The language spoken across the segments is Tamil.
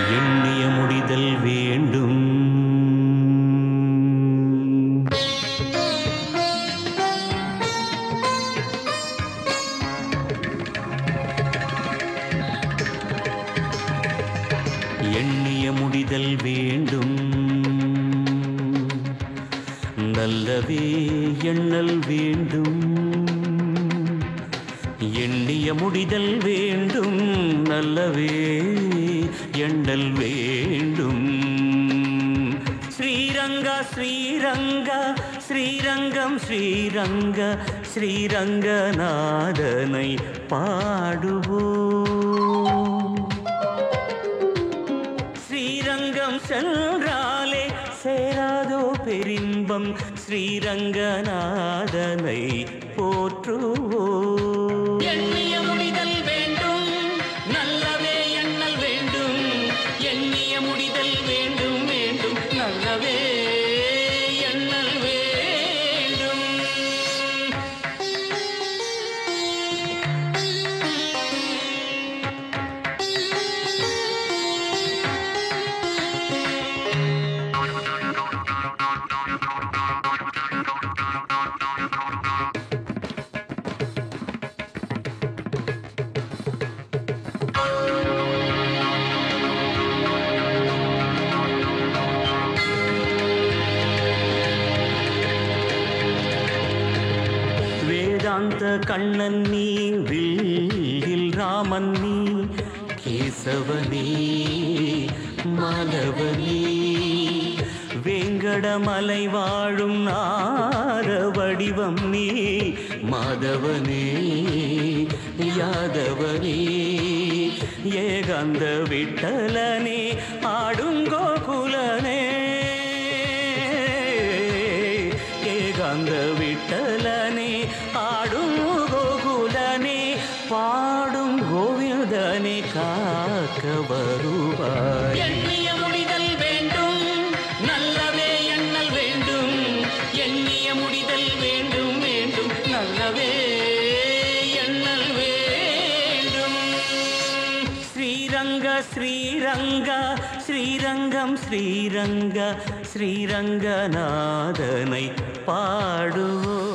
எண்ணிய முடிதல் வேண்டும். எண்ணிய முடிதல் வேண்டும். நல்லவே எண்ணல் வேண்டும். எண்ணிய முடிதல் வேண்டும். நல்லவே எண்ணல் வேண்டும். ஸ்ரீரங்கா ஸ்ரீரங்கா ஸ்ரீரங்கம் ஸ்ரீரங்க ஸ்ரீரங்கநாதனை பாடுவோம். ஸ்ரீரங்கம் சென்றாலே சேராதோ பெரின்பம். ஸ்ரீரங்கநாதனை போற்றுவோம். எண்ணிய முடிதல் வேண்டும். நல்லவே எண்ணல் வேண்டும். எண்ணிய முடிதல் வேண்டும். வேண்டும் நல்லவே எண்ணல் வேண்டும். வேதாந்த கண்ணன் நீ, வில்லில் ராமன் நீ, கேசவனே மாதவனே, வேங்கடமலை வாழும் நார வடிவம் நீ, மாதவனே யாதவனே, ஏகாந்த விட்டலனே ஆடும் கோகுலனே, ஏகாந்த விட்டலனே ஆடும் கோகுலனே, பாடும் கோவிந்தனே காக்க வருவாய். எண்ணிய முடிதல் வேண்டும். நல்லவே எண்ணல் வேண்டும். எண்ணிய முடிதல் வேண்டும். வேண்டும் நல்லவே எண்ணல் வேண்டும். ஸ்ரீரங்க ஸ்ரீரங்க ஸ்ரீரங்கம் ஸ்ரீரங்க ஸ்ரீரங்கநாதனை பாடுவோம்.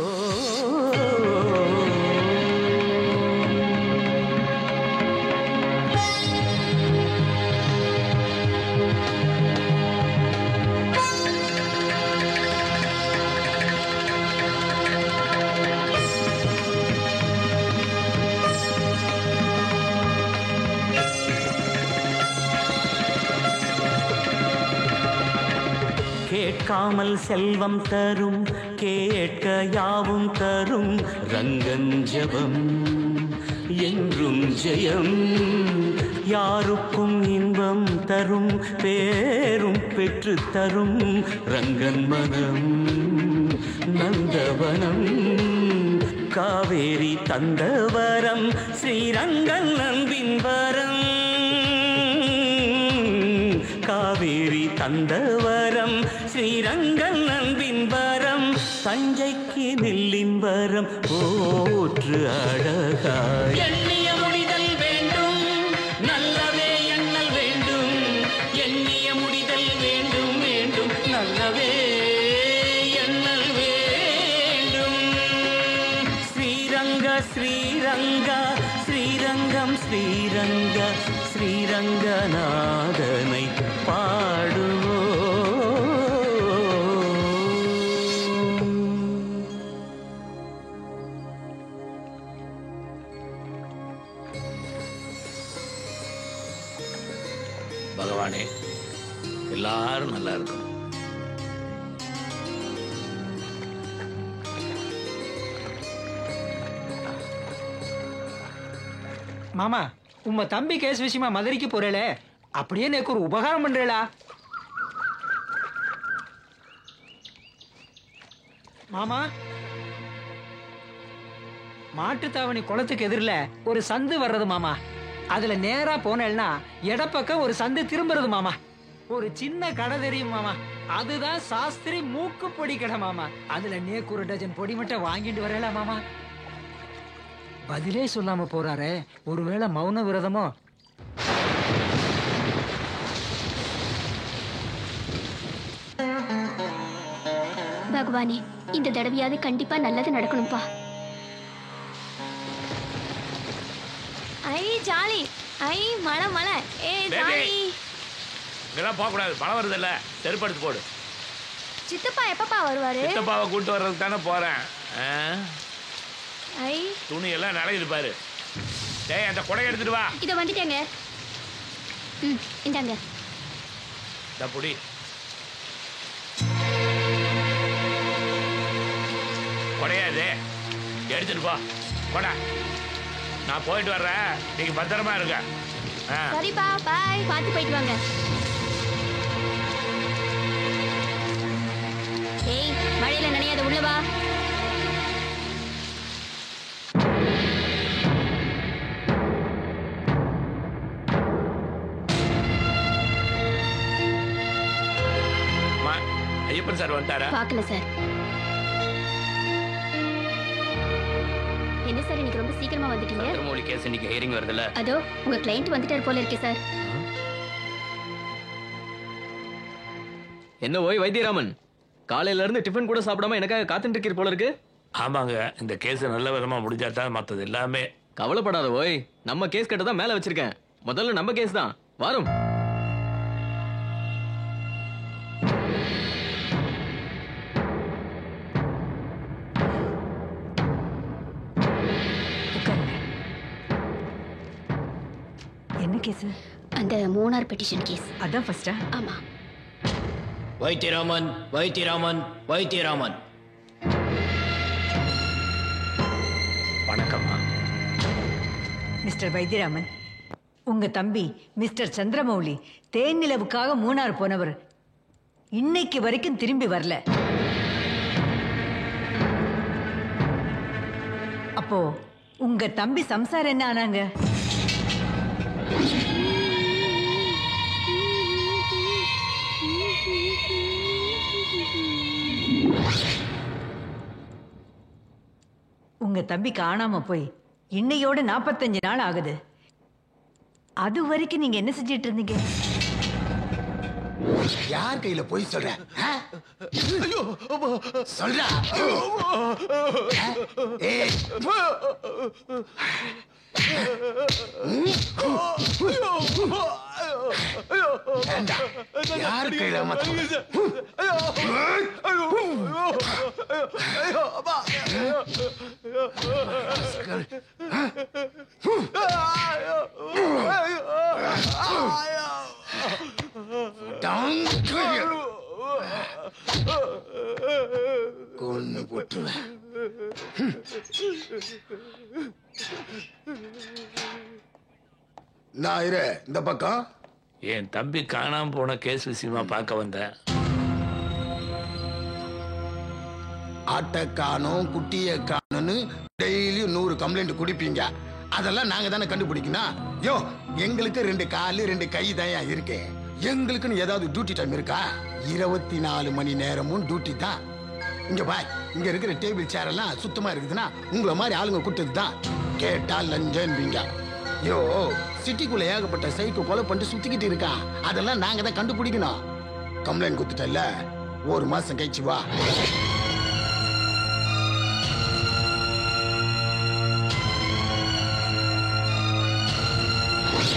கேட்காமல் செல்வம் தரும், கேட்க யாவும் தரும், ரங்கன் ஜெபம் என்றும் ஜெயம், யாருக்கும் இன்பம் தரும், பேரும் பெற்று தரும், ரங்கன் மனம் நந்தவனம், காவேரி தந்தவரம், ஸ்ரீரங்கன் அன்பின் வரம், காவேரி தந்தவரம், ஸ்ரீரங்கன் அன்பின் வரம், தஞ்சைக்கு நெல்லின் வரம் போற்று அழகாய். எண்ணிய முடிதல் வேண்டும். நல்லவே எண்ணல் வேண்டும். எண்ணிய முடிதல் வேண்டும். வேண்டும் நல்லவே எண்ணல் வேண்டும். ஸ்ரீரங்க ஸ்ரீரங்க ஸ்ரீரங்கம் ஸ்ரீரங்க ஸ்ரீரங்கநாதனை பாடுவோம். பகவானே, எல்லாரும் நல்லா இருக்கும். மாமா, உம்ம தம்பி கேஸ் விஷயமா மதுரைக்கு போறேளே, அப்படியே எனக்கு ஒரு உபகாரம் பண்றேளா? மாமா, மாட்டுத்தாவணி குளத்துக்கு எதிரில் ஒரு சந்து வர்றது மாமா. அதுல நேரா போனேன்னா இடப்பக்கம் ஒரு சந்து திரும்புறது மாமா. ஒரு சின்ன கடை தெரியும் மாமா, அதுதான் சாஸ்திரி மூக்கு பொடி கடை மாமா. அதுல நேக்கு ஒரு டஜன் பொடி மட்டும் வாங்கிட்டு வரல மாமா. பதிலே சொல்லாம போறாரே, ஒருவேளை மௌன விரதமோ? பகவானே, இந்த தடவையாவது கண்டிப்பா நல்லது நடக்கணும்பா. ஐ ஜாலி, ஐ மழை மழை, ஏ ஜாலி. இதெல்லாம் போக கூடாது, மழை வருது இல்ல, செருப்படுத்து போடு. சித்தப்பா எப்பப்பா வருவாரு? சித்தப்பாவை கூட்டு வர்றதுக்கு தானே போறேன். ஐ துணி எல்லாம் நனையுது பாரு. டேய் அந்த குடை எடுத்துட்டு வா. இத வந்துட்டேங்க. இந்தாங்க. புடி. கொடையாது எடுத்துட்டு போ. கொடை நான் போயிட்டு வர்றேன், நீங்க பத்திரமா இருங்க. சரிப்பா, பாய். பார்த்து போயிட்டு வாங்க. ஏய் மழையில நனையாத, உள்ள வா. ஐயப்பன் சார் வந்துட்டாரா? பார்க்கல சார். என்ன சார் இன்னைக்கு ரொம்ப சீக்கிரமா வந்துட்டீங்க? சந்திரமௌலி கேஸ் இன்னைக்கு ஹியரிங் வருதுல்ல? அதோ உங்க கிளையண்ட் வந்துட்டார் போல இருக்கே சார். என்ன ஓய் வைத்தியராமன், காலையில இருந்து டிஃபன் கூட சாப்பிடாம எனக்காக காத்துட்டு இருக்கீர் போல இருக்கு. ஆமாங்க, இந்த கேஸ் நல்ல விதமா முடிஞ்சாதான் மற்றது எல்லாமே. கவலைப்படாத ஓய், நம்ம கேஸ் கட்ட தான் மேல வச்சிருக்கேன். முதல்ல நம்ம கேஸ் தான் வரும். என்ன கேஸ்? அந்த மூணார் பெட்டிஷன் கேஸ். அதான் ஃபர்ஸ்டா? ஆமா. வைத்தியராமன், வைத்தியராமன், வைத்தியராமன். வணக்கம்மா. மிஸ்டர் வைத்தியராமன், உங்க தம்பி மிஸ்டர் சந்திரமௌலி தேன் நிலவுக்காக மூணார் போனவர் இன்னைக்கு வரைக்கும் திரும்பி வரல. அப்போ உங்க தம்பி சம்சார் என்ன ஆனாங்க? உங்க தம்பி காணாம போய் இன்னையோட 45 நாள் ஆகுது. அது வரைக்கும் நீங்க என்ன செஞ்சிட்டு இருந்தீங்க? யார் கையில போய் சொல்ற? சொல்றா. யார் கையில கொன்னு போட்டுருவேன். நான் இரு இந்த பக்கம். என் தம்பி காணாம போன கேஸ் விஷயமா பார்க்க வந்தேன். ஆட்டை காணோம், குட்டியை காணும்னு டெய்லி 100 கம்ப்ளைண்ட் குடிப்பீங்க. அதெல்லாம் நாங்க தானே கண்டுபிடிக்கணும். யோ, எங்களுக்கு 2 காலு 2 கை தான் இருக்கு. எங்களுக்குன்னு ஏதாவது டியூட்டி டைம் இருக்கா? 24 மணி நேரமும் டியூட்டி தான். இங்க பாய், இங்க இருக்கிற டேபிள் சேர் எல்லாம் சுத்தமா இருக்குதுன்னா உங்களை மாதிரி ஆளுங்க கூட்டது தான். கேட்டா லஞ்சன்பீங்க. யோ, சிட்டிக்குள்ள ஏகப்பட்ட சைக்கு கொலை பண்ணிட்டு சுத்திக்கிட்டு இருக்கான். அதெல்லாம் நாங்க தான் கண்டுபிடிக்கணும். கம்ப்ளைண்ட் கொடுத்துட்டல, 1 மாசம் கழிச்சு வா.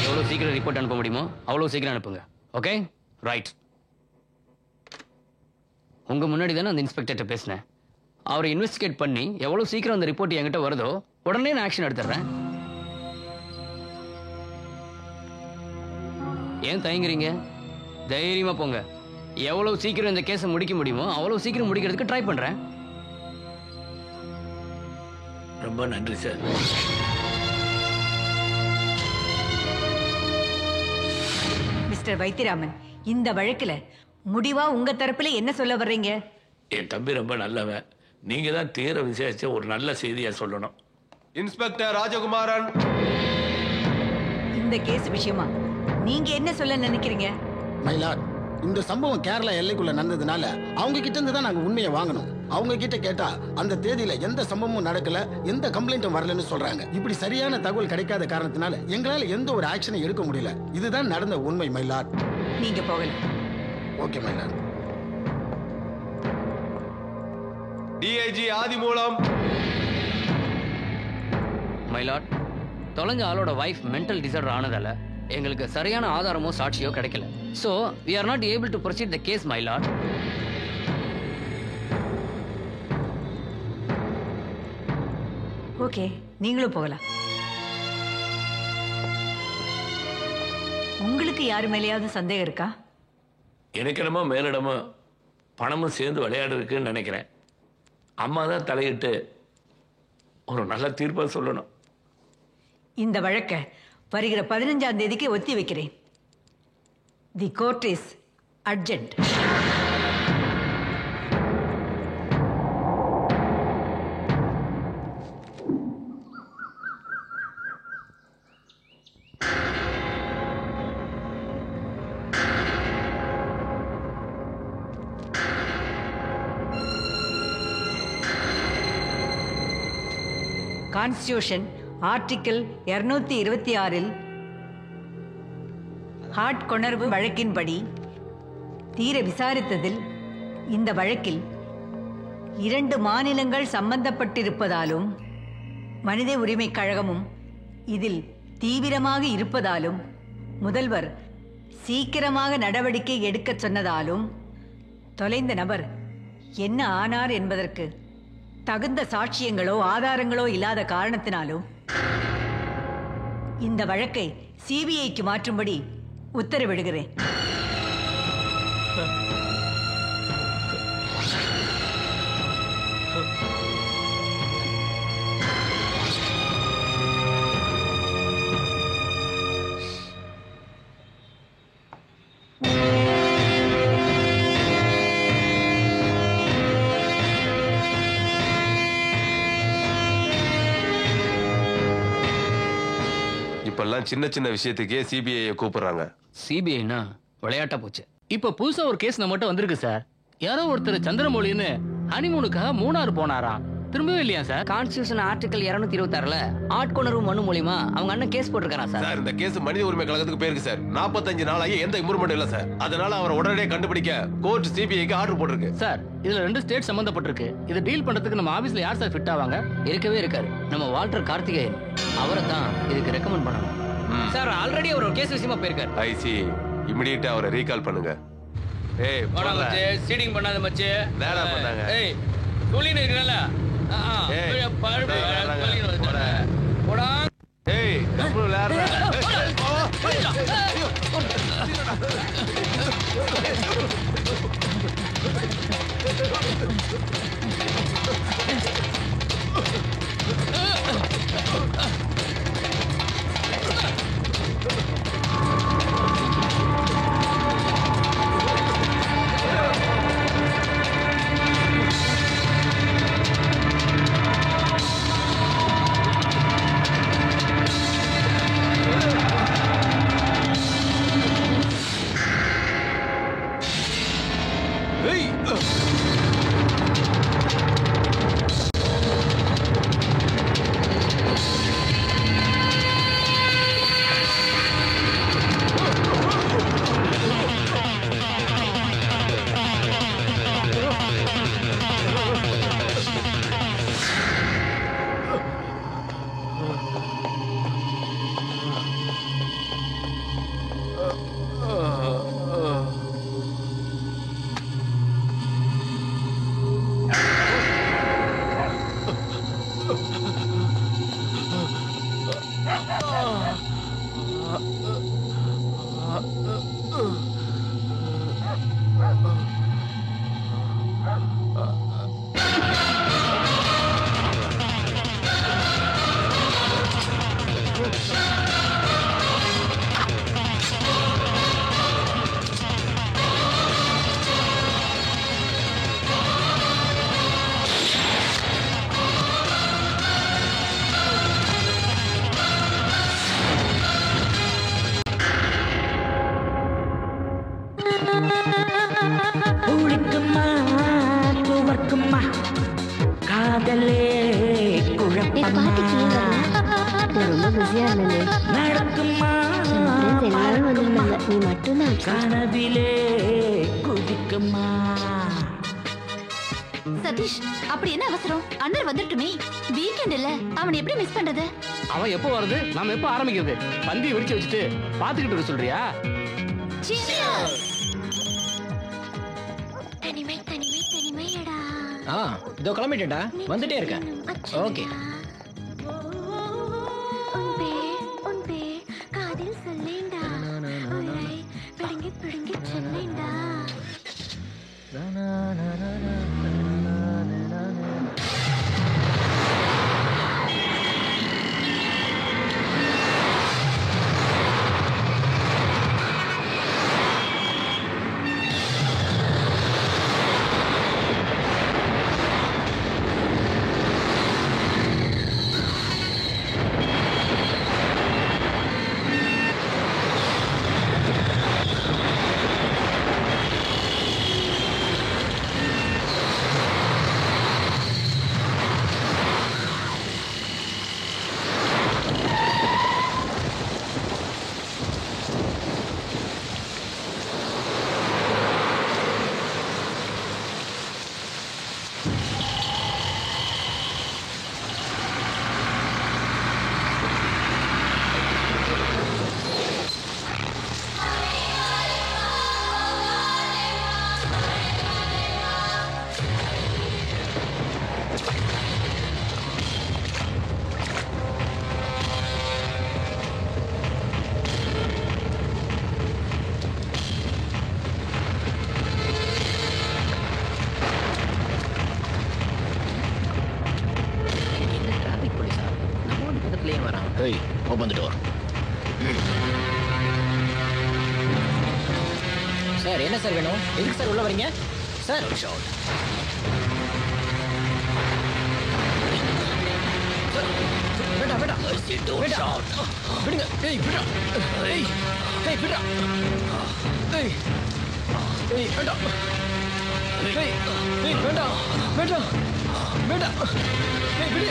எவ்வளவு சீக்கிரம் ரிப்போர்ட் அனுப்ப முடியுமோ அவ்வளவு சீக்கிரம் அனுப்புங்க. Okay, right. உங்க முன்னாடி தானே அந்த இன்ஸ்பெக்டர்கிட்ட பேசினேன். அவரை இன்வெஸ்டிகேட் பண்ணி எவ்வளவு சீக்கிரம் அந்த ரிப்போர்ட் என்கிட்ட வருதோ உடனே நான் ஆக்ஷன் எடுத்துறேன். ஏன் தயங்குறீங்க? தைரியமா போங்க. எவ்வளவு சீக்கிரம் இந்த கேஸை முடிக்க முடியுமோ அவ்வளவு சீக்கிரம் முடிக்கிறதுக்கு ட்ரை பண்றேன். ரொம்ப நன்றி சார். மிஸ்டர் வைத்தியராமன், இந்த வழக்குல முடிவா உங்க தரப்புல என்ன சொல்ல வர்றீங்க? என் தம்பி ரொம்ப நல்லவன். நீங்க தான் தீர விசேஷிச்ச ஒரு நல்ல செய்தியா சொல்லணும். இன்ஸ்பெக்டர் ராஜகுமாரன், இந்த கேஸ் விஷயமா நீங்க என்ன சொல்ல நினைக்கிறீங்க? மயிலாட், இந்த சம்பவம் கேரளா எல்லைக்குள்ள நடந்ததுனால அவங்க கிட்ட இருந்து தான் நாங்க உண்மையை வாங்கணும். அவங்க கிட்ட கேட்டா அந்த தேதியில எந்த சம்பவமும் நடக்கல, எந்த கம்ப்ளைண்ட்டும் வரலன்னு சொல்றாங்க. இப்படி சரியான தகவல் கிடைக்காத காரணத்தினால எங்களால எந்த ஒரு ஆக்ஷனை எடுக்க முடியல. இதுதான் நடந்த உண்மை மயிலாட். நீங்க போகல. ஓகே மயிலாட். டிஐஜி ஆதிமூலம். மைலாட், தொலைஞ்ச ஆளோட வைஃப் மென்டல் டிசார்டர் ஆனதால எங்களுக்கு சரியான ஆதாரமோ சாட்சியோ கிடைக்கல. So we are not able to proceed the case, my lord. Okay, நீங்களும் போகலாம். உங்களுக்கு யாரு மேலேயாவது சந்தேகம் இருக்கா? எனக்கு என்னமோ மேலிடமோ பணமும் சேர்ந்து விளையாடுறதுக்குன்னு நினைக்கிறேன். அம்மா தான் தலையிட்டு ஒரு நல்ல தீர்ப்பாக சொல்லணும். இந்த வழக்கை வருகிற 15ஆம் தேதிக்கு ஒத்தி வைக்கிறேன். The court is urgent. Constitution article 226 ஹார்ட் கொணர்வு வழக்கின்படி தீர விசாரித்ததில் இந்த வழக்கில் 2 மாநிலங்கள் சம்பந்தப்பட்டிருப்பதாலும் மனித உரிமை கழகமும் இதில் தீவிரமாக இருப்பதாலும் முதல்வர் சீக்கிரமாக நடவடிக்கை எடுக்க சொன்னதாலும் தொலைந்த நபர் என்ன ஆனார் என்பதற்கு தகுந்த சாட்சியங்களோ ஆதாரங்களோ இல்லாத காரணத்தினாலும் இந்த வழக்கை சிபிஐக்கு மாற்றும்படி உத்தரவிடுகிறேன். இப்பெல்லாம் சின்ன சின்ன விஷயத்துக்கே சிபிஐ கூப்பிடுறாங்க. சிபிஐனா விளையாட்டா போச்சு. இப்ப புதுசா ஒரு கேஸ் நம்மகிட்ட வந்திருக்கு சார். யாரோ ஒருத்தர் சந்திரமௌலின்னு ஹனிமூனுக்காக மூணார் போனாராம், திரும்பவே இல்லையா சார்? கான்ஸ்டியூஷன் ஆர்டிகல் 226 ஆட்கொணர்வு மனு மூலியமா அவங்க அண்ணன் கேஸ் போட்டிருக்காரா சார்? சார், இந்த கேஸ் மனித உரிமை கழகத்துக்கு போயிருக்கு சார். 45 நாளாகி எந்த இம்ப்ரூவ்மெண்ட் இல்ல சார். அதனால அவரை உடனடியாக கண்டுபிடிக்க கோர்ட் சிபிஐக்கு ஆர்டர் போட்டிருக்கு. சார், இதுல 2 ஸ்டேட் சம்பந்தப்பட்டிருக்கு. இதை டீல் பண்றதுக்கு நம்ம ஆபீஸ்ல யார் சார் ஃபிட் ஆவாங்க? இருக்கவே இருக்காரு. நம்ம வால்டர் கார்த்திகேயன், அவரை தான் இதுக்கு ரெக்கமெண்ட் பண்ணணும். சார், ஆல்ரெடி அவர் ஒரு கேஸ் விஷயமா போயிருக்காரு. ஐசி, இமிடியேட்டா அவரை ரீகால் பண்ணுங்க. ஏய், போடா மச்சே, சீடிங் பண்ணாத மச்சே. நேரா பண்ணாங்க. ஏய், சொல்லினே இருக்கறல. போடா. ஏய், நம்ம விளையாடுற. சதீஷ், அப்படி என்ன அவசரம்? அண்ணர் வந்துட்டுமே. வீக்கெண்ட் இல்ல, அவனை எப்படி மிஸ் பண்றது? அவன் எப்போ வருது, நாம எப்போ ஆரம்பிக்கிறது? பந்தி வெடிச்சு வச்சுட்டு பாத்துக்கிட்டு இருக்க சொல்றியா? தனிமை தனிமை தனிமையடா. இதோ கிளம்பிட்டேன்டா, வந்துட்டே இருக்கேன். ஓகே. காதில் சொல்லேண்டா, பிடுங்கி பிடுங்கி சொல்லேண்டா. Open the door. சார், என்ன சார் வேணும்? எதுக்கு சார் உள்ள வரீங்க? சார், விடா விடா விடா விடுங்க. ஏய் விடா, ஏய் ஏய் விடா, ஏய் ஏய் விடா, ஏய் ஏய் விடா விடா விடா, ஏய் விடு,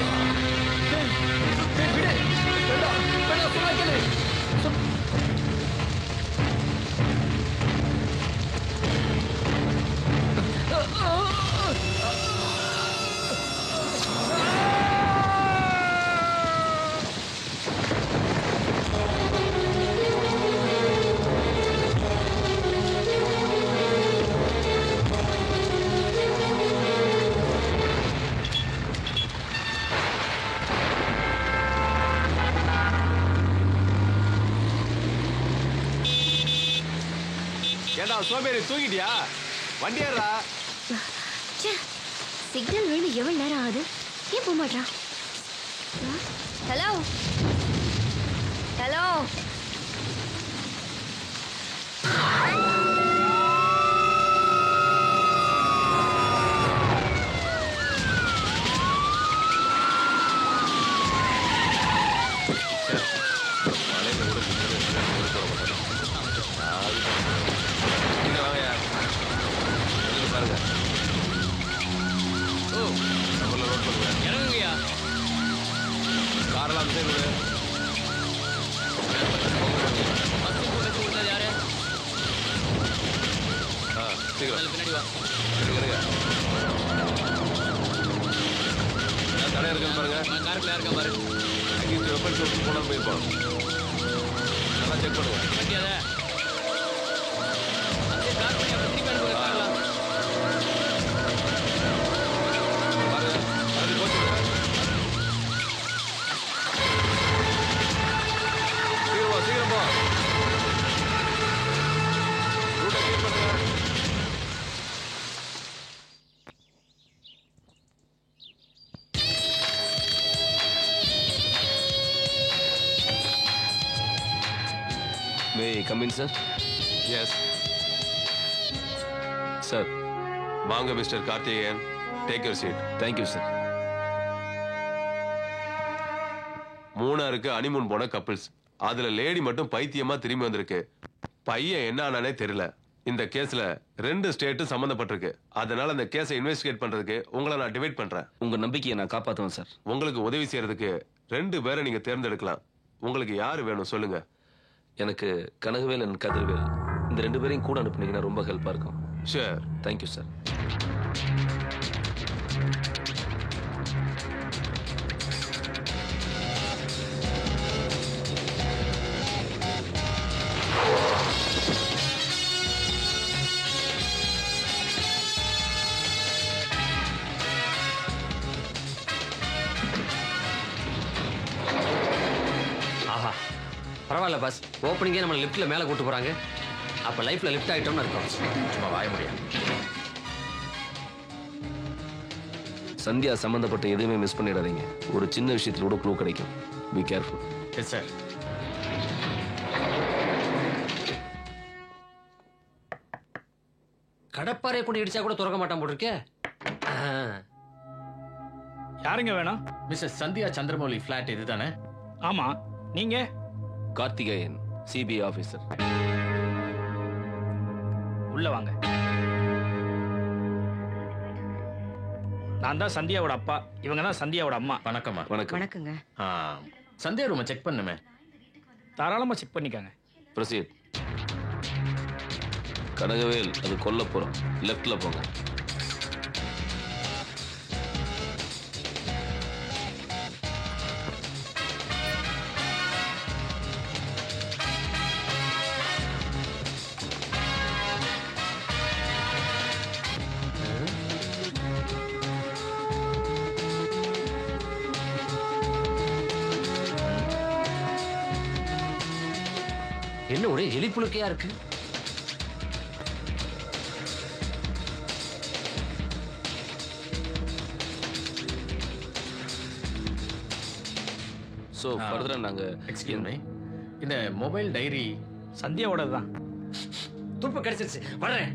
ஏய் ஏய் விடு, விடா விடா, சொன்னா கேளு. ஏண்டா சோம்பேறி, தூங்கிட்டியா? வண்டி ஏறா. சிக்னல் வேணும். எவ்வளவு நேரம் ஆகுது? ஏன் போக மாட்டான்? ஹலோ ஹலோ, இறங்குங்கய்யா. காரெல்லாம் யாரு? சீக்கிரம் பின்னாடி வா. தடை இருக்குன்னு பாருங்க. காருக்குள்ள இருக்கா பாரு. அங்கேயும் வெப்பன் ஷோப்பு போனால் போயிருப்போம். நல்லா செக் பண்ணுங்க. வண்டி அதை கார் பண்ணி அப்புறம் திருப்பி அனுப்புங்க. கார்லாம் சீக்கிரம் போ. ரூட்டை கிளியர் பண்ணுங்க. May I come in, sir? Yes. Sir. வாங்க mister Karthikeyan. Take your seat. Thank you, sir. மூணாருக்கு ஹனிமூன் போன கப்பிள்ஸ். அதுல லேடி மட்டும் பைத்தியமா திரும்பி வந்திருக்கு. பையன் என்ன ஆனானே தெரியல. இந்த கேஸ்ல 2 ஸ்டேட்டும் சம்பந்தப்பட்டிருக்கு. அதனால அந்த கேஸை இன்வெஸ்டிகேட் பண்றதுக்கு உங்களை நான் டிவைட் பண்றேன். உங்க நம்பிக்கையை நான் காப்பாத்துவேன் சார். உங்களுக்கு உதவி செய்யறதுக்கு 2 பேரை நீங்க தேர்ந்தெடுக்கலாம். உங்களுக்கு யாரு வேணும் சொல்லுங்க. எனக்கு கனகவேல் அண்ட் கதிர்வேல், இந்த 2 பேரையும் கூட அனுப்புனீங்கன்னா ரொம்ப ஹெல்ப்பா இருக்கும். ஷூர். Thank you sir. ஆஹா பரவாயில்ல பாஸ், ஓப்பனிங்கே நம்ம லிஃப்ட்ல மேலே கூட்டு போறாங்க. அப்ப லைஃப்ல லிஃப்ட் ஆயிட்டோம்னு இருக்கும். சும்மா வாய முடியாது. சந்தியா சம்பந்தப்பட்ட எதுவுமே மிஸ் பண்ணிடாதீங்க. ஒரு சின்ன விஷயத்துல கூட க்ளூ கிடைக்கும். Be careful. Yes sir. கடப்பாறையை கூட இடிச்சா கூட திறக்க மாட்டான் போட்டிருக்கே. யாருங்க வேணும்? மிஸ்ஸஸ் சந்தியா சந்திரமௌலி ஃபிளாட் இதுதானே? ஆமா, நீங்க? Karthikeyan, CBI officer. உள்ள வாங்க. நான் தான் சந்தியாவோட அப்பா, இவங்க தான் சந்தியாவோட அம்மா. வணக்கம்மா. வணக்கம். வணக்கங்க. சந்தியா ரூமை செக் பண்ணுமே. தாராளமா செக் பண்ணிக்கங்க. ப்ரொசீட். கனகவேல், அது கொல்லப்புறம். லெஃப்ட்ல போங்க. என்ன ஒரே எலிப்புழுக்கையா இருக்கு. ஸோ ஃபர்தரா நாங்க எக்ஸ்கியூஸ் மீ, இந்த மொபைல் டைரி சந்தியாவோட தான். துப்பு கிடைச்சிருச்சு, வர்றேன்.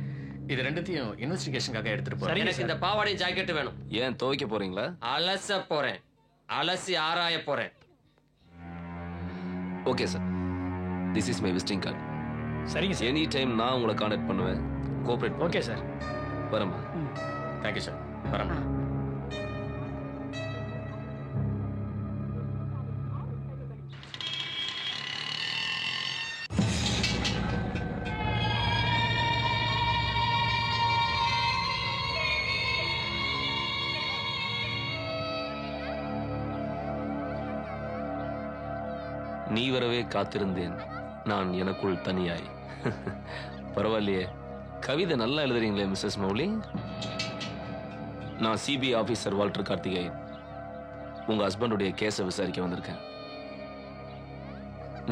இது ரெண்டுத்தையும் இன்வெஸ்டிகேஷனுக்காக எடுத்துட்டு போறேன். எனக்கு இந்த பாவாடை ஜாக்கெட் வேணும். ஏன் துவைக்க போறீங்களா? அலச போறேன், அலசி ஆராய போறேன். Okay sir, this is my visiting card. சரிங்க சார். எனி டைம் நான் உங்களை கான்டாக்ட் பண்ணுவேன். கோஆபரேட். Okay sir. வரமா. Thank you sir. வரமா. நீ வரவே காத்திருந்தேன் நான் எனக்குள் தனியாய். பரவாயில்லையே, கவிதை நல்லா எழுதுறீங்களே மிஸ்ஸஸ் மௌலி. நான் சிபிஐ ஆபீசர் வால்டர் கார்த்திகேயன். உங்க ஹஸ்பண்டுடைய கேஸை விசாரிக்க வந்திருக்கேன்.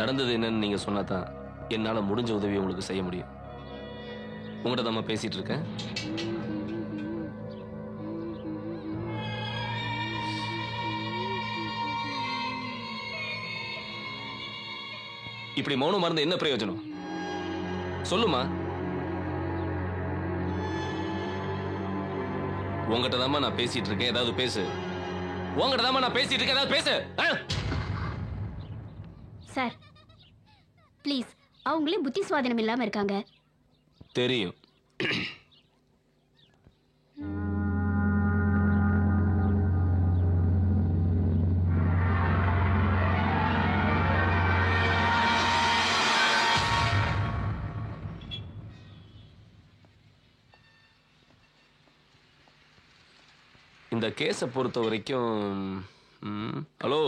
நடந்தது என்னன்னு நீங்க சொன்னாதான் என்னால முடிஞ்ச உதவி உங்களுக்கு செய்ய முடியும். உங்கள்கிட்ட தான் பேசிட்டு இருக்கேன். இப்படி மௌனம் மறந்து என்ன பிரயோஜனம்? சொல்லுமா. உங்ககிட்ட தான் நான் பேசிட்டு இருக்கேன், ஏதாவது பேசு. உங்ககிட்ட தான் நான் பேசிட்டு இருக்கேன், ஏதாவது பேசு. சார் ப்ளீஸ், அவங்களே புத்தி சுவாதீனம் இல்லாம இருக்காங்க. தெரியும். இந்த கேஸை பொறுத்த வரைக்கும் ஹலோ,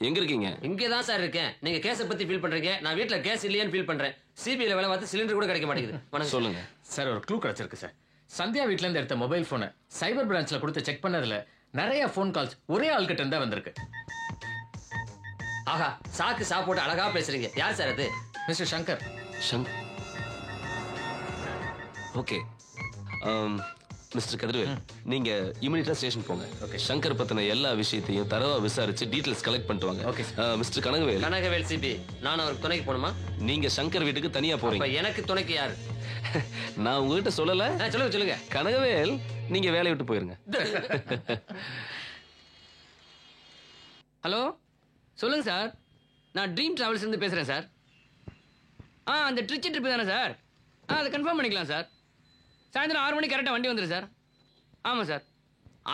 எங்க இருக்கீங்க? இங்கே தான் சார் இருக்கேன். நீங்க கேஸை பத்தி ஃபீல் பண்றீங்க, நான் வீட்ல கேஸ் இல்லையான்னு ஃபீல் பண்றேன். சிபிஐல வேலை பார்த்து சிலிண்டர் கூட கிடைக்க மாட்டேங்குது. வணக்கம். சொல்லுங்க சார். ஒரு க்ளூ கிடைச்சிருக்கு சார். சந்தியா வீட்ல இருந்து எடுத்த மொபைல் போனை சைபர் பிரான்ச்ல கொடுத்து செக் பண்ணதுல நிறைய ஃபோன் கால்ஸ் ஒரே ஆள்கிட்ட இருந்தா வந்திருக்கு. ஆஹா, சாக்கு சாப்பிட்டு அழகா பேசுறீங்க. யார் சார் அது? Mister Shankar. Okay Mister Kathirvel, நீங்க இமிடியேட்டா ஸ்டேஷன் போங்க. ஓகே. சங்கர் பத்தின எல்லா விஷயத்தையும் தரவா விசாரிச்சு டீடைல்ஸ் கலெக்ட் பண்ணிட்டு வாங்க. Okay. Mister Kanagavel. Kanagavel CB, நான் அவருக்கு துணைக்கு போணுமா? நீங்க சங்கர் வீட்டுக்கு தனியா போறீங்க. எனக்கு துணைக்கு யாரு? நான் உங்ககிட்ட சொல்லல. சொல்லுங்க சொல்லுங்க. கனகவேல், நீங்க வேலையை விட்டு போயிருங்க. ஹலோ, சொல்லுங்க சார். நான் ட்ரீம் டிராவல்ஸ் இருந்து பேசுறேன் சார். அந்த ட்ரிச்சி ட்ரிப் தானே சார்? அதை கன்ஃபார்ம் பண்ணிக்கலாம் சார். சாயந்தரம் 6 மணிக்கு கரெக்டாக வண்டி வந்துடும் சார். ஆமாம் சார்,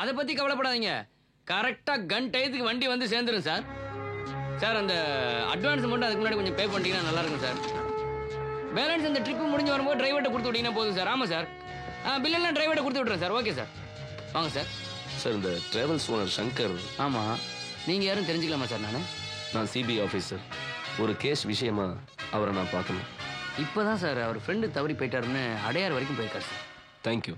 அதை பற்றி கவலைப்படாதீங்க. கரெக்டாக கன் டயத்துக்கு வண்டி வந்து சேர்ந்துடும் சார். சார், அந்த அட்வான்ஸ் மட்டும் அதுக்கு முன்னாடி கொஞ்சம் பே பண்ணிட்டீங்கன்னா நல்லா இருக்கும் சார். பேலன்ஸ் இந்த ட்ரிப்பு முடிஞ்சு வரும்போது டிரைவர்கிட்ட கொடுத்து விட்டீங்கன்னா போதும் சார். ஆமாம் சார், பில்லெல்லாம் டிரைவர்கிட்ட கொடுத்து விட்றேன் சார். ஓகே சார், வாங்க சார். சார் இந்த டிராவல்ஸ் ஓனர் சங்கர். ஆமா, நீங்க யாரும் தெரிஞ்சுக்கலாமா சார்? நான் சிபிஐ ஆஃபீஸர். ஒரு கேஸ் விஷயமா அவரை நான் பார்க்கணும். இப்பதான் சார் அவர் ஃப்ரெண்டு தவறி போயிட்டாருன்னு அடையார் வரைக்கும் போயிருக்காரு சார். தேங்க்யூ.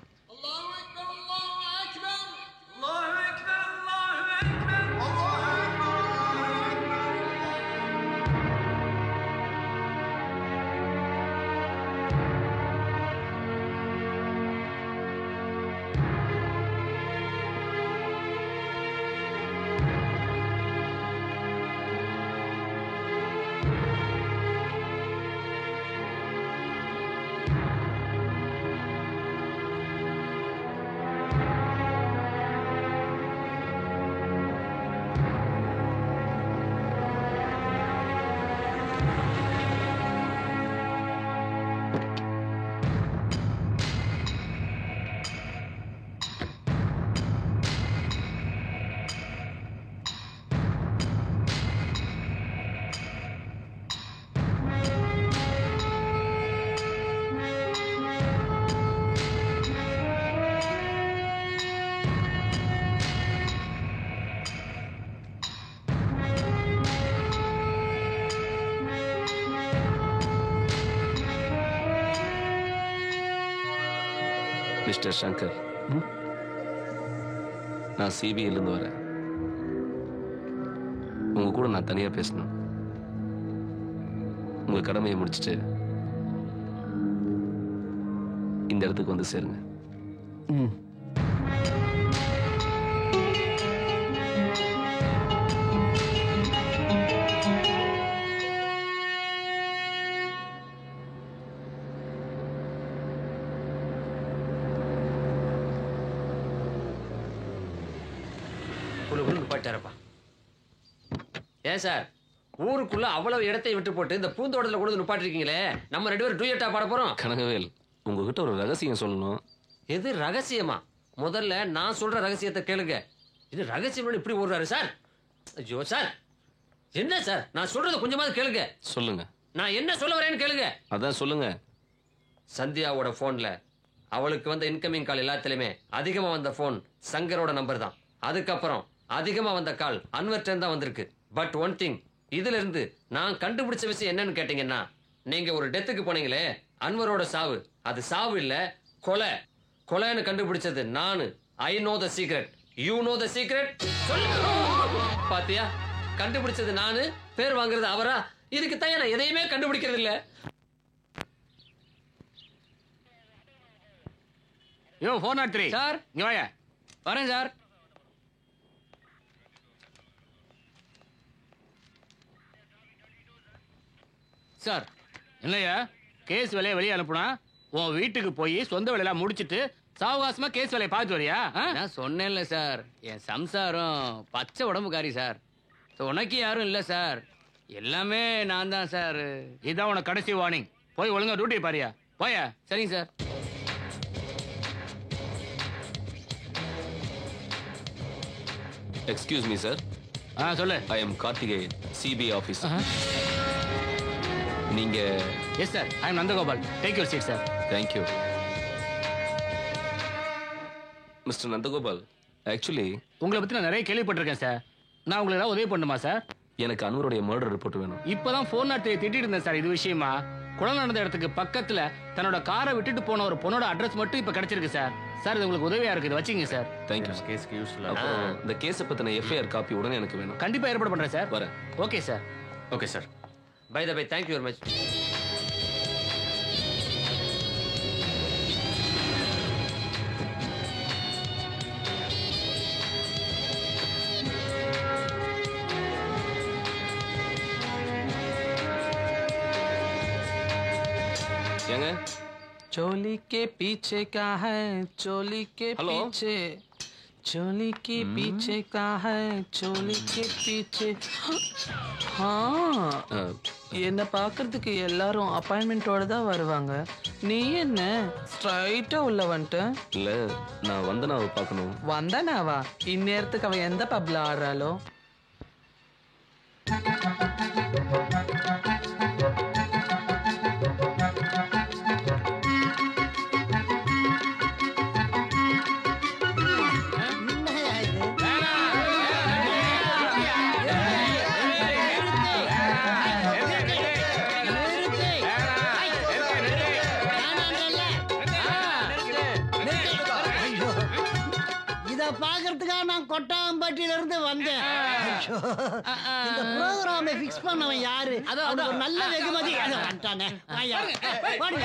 மிஸ்டர் சங்கர், நான் சிபிஐலேருந்து வரேன். உங்க கூட நான் தனியா பேசணும். உங்க கடமையை முடிச்சுட்டு இந்த இடத்துக்கு வந்து சேருங்க. ஏன் சார், ஊருக்குள்ள அவ்வளவு இடத்தை விட்டு போட்டு இந்த பூந்தோட்டத்தில் கொண்டு நுப்பாட்டிருக்கீங்களே, நம்ம 2 பேரும் டூயட்டா பாட போறோம். கனகவேல், உங்ககிட்ட ஒரு ரகசியம் சொல்லணும். எது ரகசியமா? முதல்ல நான் சொல்ற ரகசியத்தை கேளுங்க. இது ரகசியம் இப்படி ஓடுறாரு சார். ஐயோ சார், என்ன சார், நான் சொல்றத கொஞ்சமாவது கேளுங்க. சொல்லுங்க. நான் என்ன சொல்ல வரேன்னு கேளுங்க. அதான் சொல்லுங்க. சந்தியாவோட போன்ல அவளுக்கு வந்த இன்கமிங் கால் எல்லாத்துலயுமே அதிகமா வந்த போன் சங்கரோட நம்பர் தான். அதுக்கப்புறம் அதிகமா வந்த கால் அன்வர்ட்ட தான் வந்திருக்கு. பட் ஒன் திங், இதுல இருந்து நான் கண்டுபிடிச்ச விஷயம் என்னன்னு கேட்டீங்கன்னா, நீங்க ஒரு டெத்துக்கு போனீங்களே, அன்வரோட சாவு, அது சாவு இல்ல, கொலை. கொலைன்னு கண்டுபிடிச்சது நானு. I know the secret, you know the secret. பாத்தியா, கண்டுபிடிச்சது நானு, பேர் வாங்குறது அவரா? இதுக்கு தான் நான் எதையுமே கண்டுபிடிக்கிறது இல்ல. யோ 403 சார், இங்க வாயா. வரேன் சார். சார், என்னையா கேஸ் வேலையை வெளியே அனுப்புனா உன் வீட்டுக்கு போய் சொந்த வேலையெல்லாம் முடிச்சிட்டு சாவகாசமா கேஸ் வேலையை பார்த்து வரியா? நான் சொன்னேன்ல சார், என் சம்சாரம் பச்சை உடம்புக்காரி சார். உனக்கு யாரும் இல்லை சார், எல்லாமே நான் தான் சார். இதான் உனக்கு கடைசி வார்னிங். போய் ஒழுங்கா டியூட்டி பாரியா. போயா. சரிங்க சார். Excuse me sir. சொல்லு. I am Karthikeyan, CBI officer. நீங்க? Yes sir, I am Nandagopal. Take your seat sir. Thank you. Mister Nandagopal, actually உங்களை பத்தி நான் நிறைய கேள்விப்பட்டிருக்கேன் சார். நான் உங்களுக்கு ஏதாவது உதவி பண்ணுமா சார்? எனக்கு அன்வருடைய மர்டர் ரிப்போர்ட் வேணும். இப்பதான் 403 திட்டிட்டு இருந்தேன் சார் இது விஷயமா. கொலை நடந்த இடத்துக்கு பக்கத்துல தன்னோட காரை விட்டுட்டு போன ஒரு பொண்ணோட அட்ரஸ் மட்டும் இப்ப கிடைச்சிருக்கு சார். சார், இது உங்களுக்கு உதவியா இருக்கு, வச்சுங்க சார். தேங்க்யூ. கேஸ்க்கு யூஸ்ஃபுல்லா. அப்புறம் இந்த கேஸை பத்தின எஃப்ஐஆர் காப்பி உடனே எனக்கு வேணும். கண்டிப்பா ஏற்பாடு பண்றேன் சார். வரேன். Okay sir. Okay sir. By the by, thank you very much. ஏங்க, चोली के पीछे का है, चोली के पीछे, चोली के पीछे का है, चोली के पीछे. என்ன பார்க்கறதுக்கு எல்லாரும் அப்பாயின்மெண்டோட தான் வருவாங்க. நீ என்ன ஸ்ட்ரைட்டா உள்ள வந்துட்ட? இல்ல, நான் வந்தனாவை பார்க்கணும். வந்தனாவா? இந்நேரத்துக்கு அவ எந்த பப்ல ஆடுறாளோ? நான் கொட்டாம்பட்டியில இருந்து வந்தேன். ஐயோ, இந்த ப்ரோகிராமை ஃபிக்ஸ் பண்ணவன் யாரு? அது ஒரு நல்ல வெகுமதி. அது வந்துட்டானே. ஐயா, வாங்க.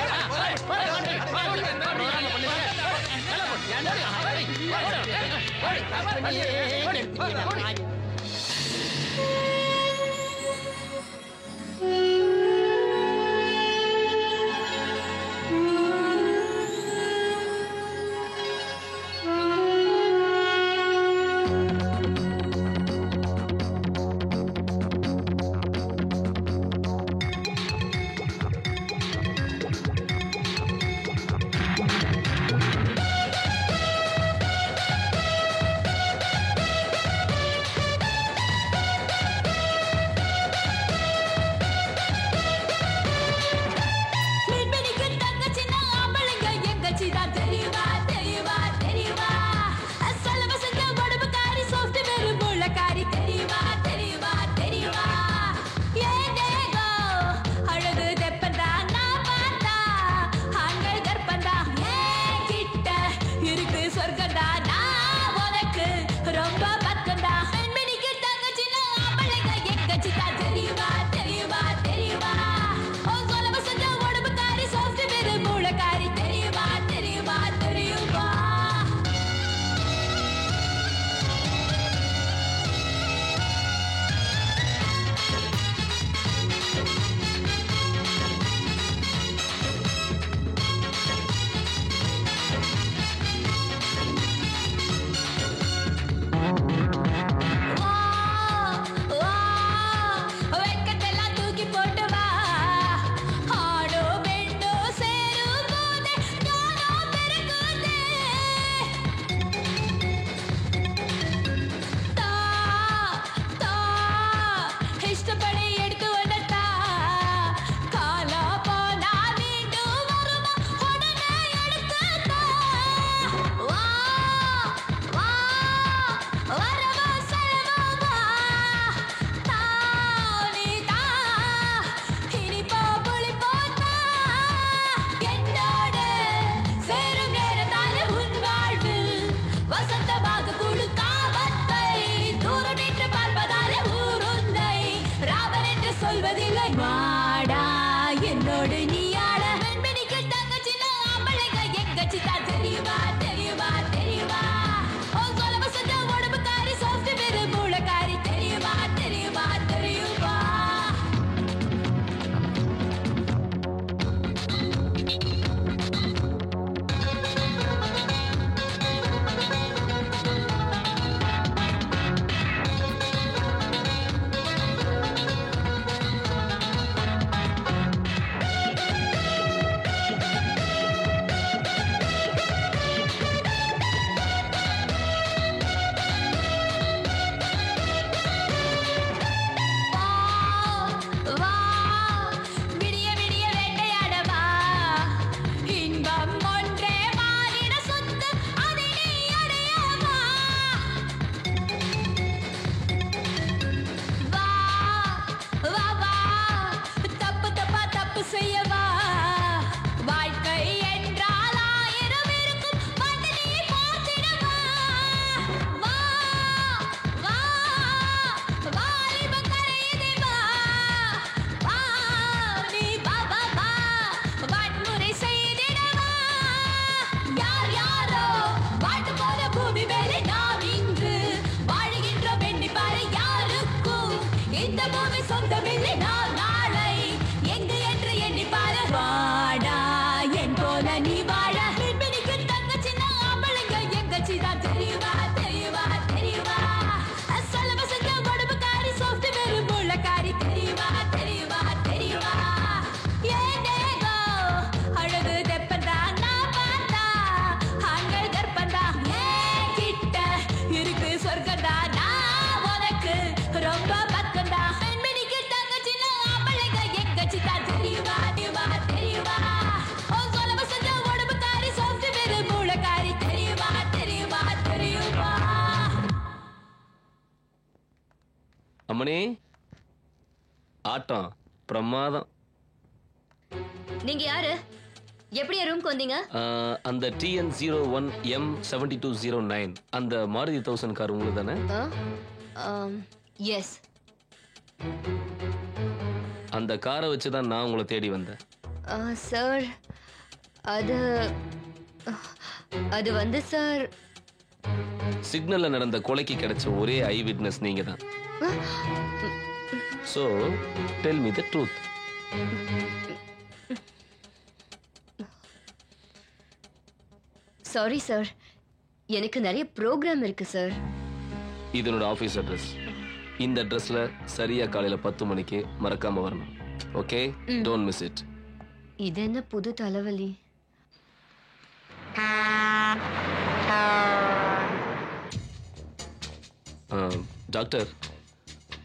அம்மணி ஆட்டம் பிரமாதம். நீங்க யாரு? எப்படி ரூம்க்கு வந்தீங்க? அந்த TN01M7209 அந்த மாருதி 1000 கார் உங்களுக்கு தானே? எஸ். அந்த காரை வச்சு தான் நான் உங்களை தேடி வந்தேன். சார் அது வந்து சார் சிக்னல்ல நடந்த கொலைக்கு கிடைச்ச ஒரே ஐ விட்னஸ் நீங்க தான். So tell me the truth. Sorry sir, எனக்கு நிறைய ப்ரோக்ராம் இருக்கு சார். இது என்னோட ஆஃபீஸ் அட்ரஸ். இந்த அட்ரஸ்ல சரியா காலையில 10 மணிக்கு மறக்காம வரணும். Okay, don't miss it. இது என்ன புது தலைவலி? டாக்டர்,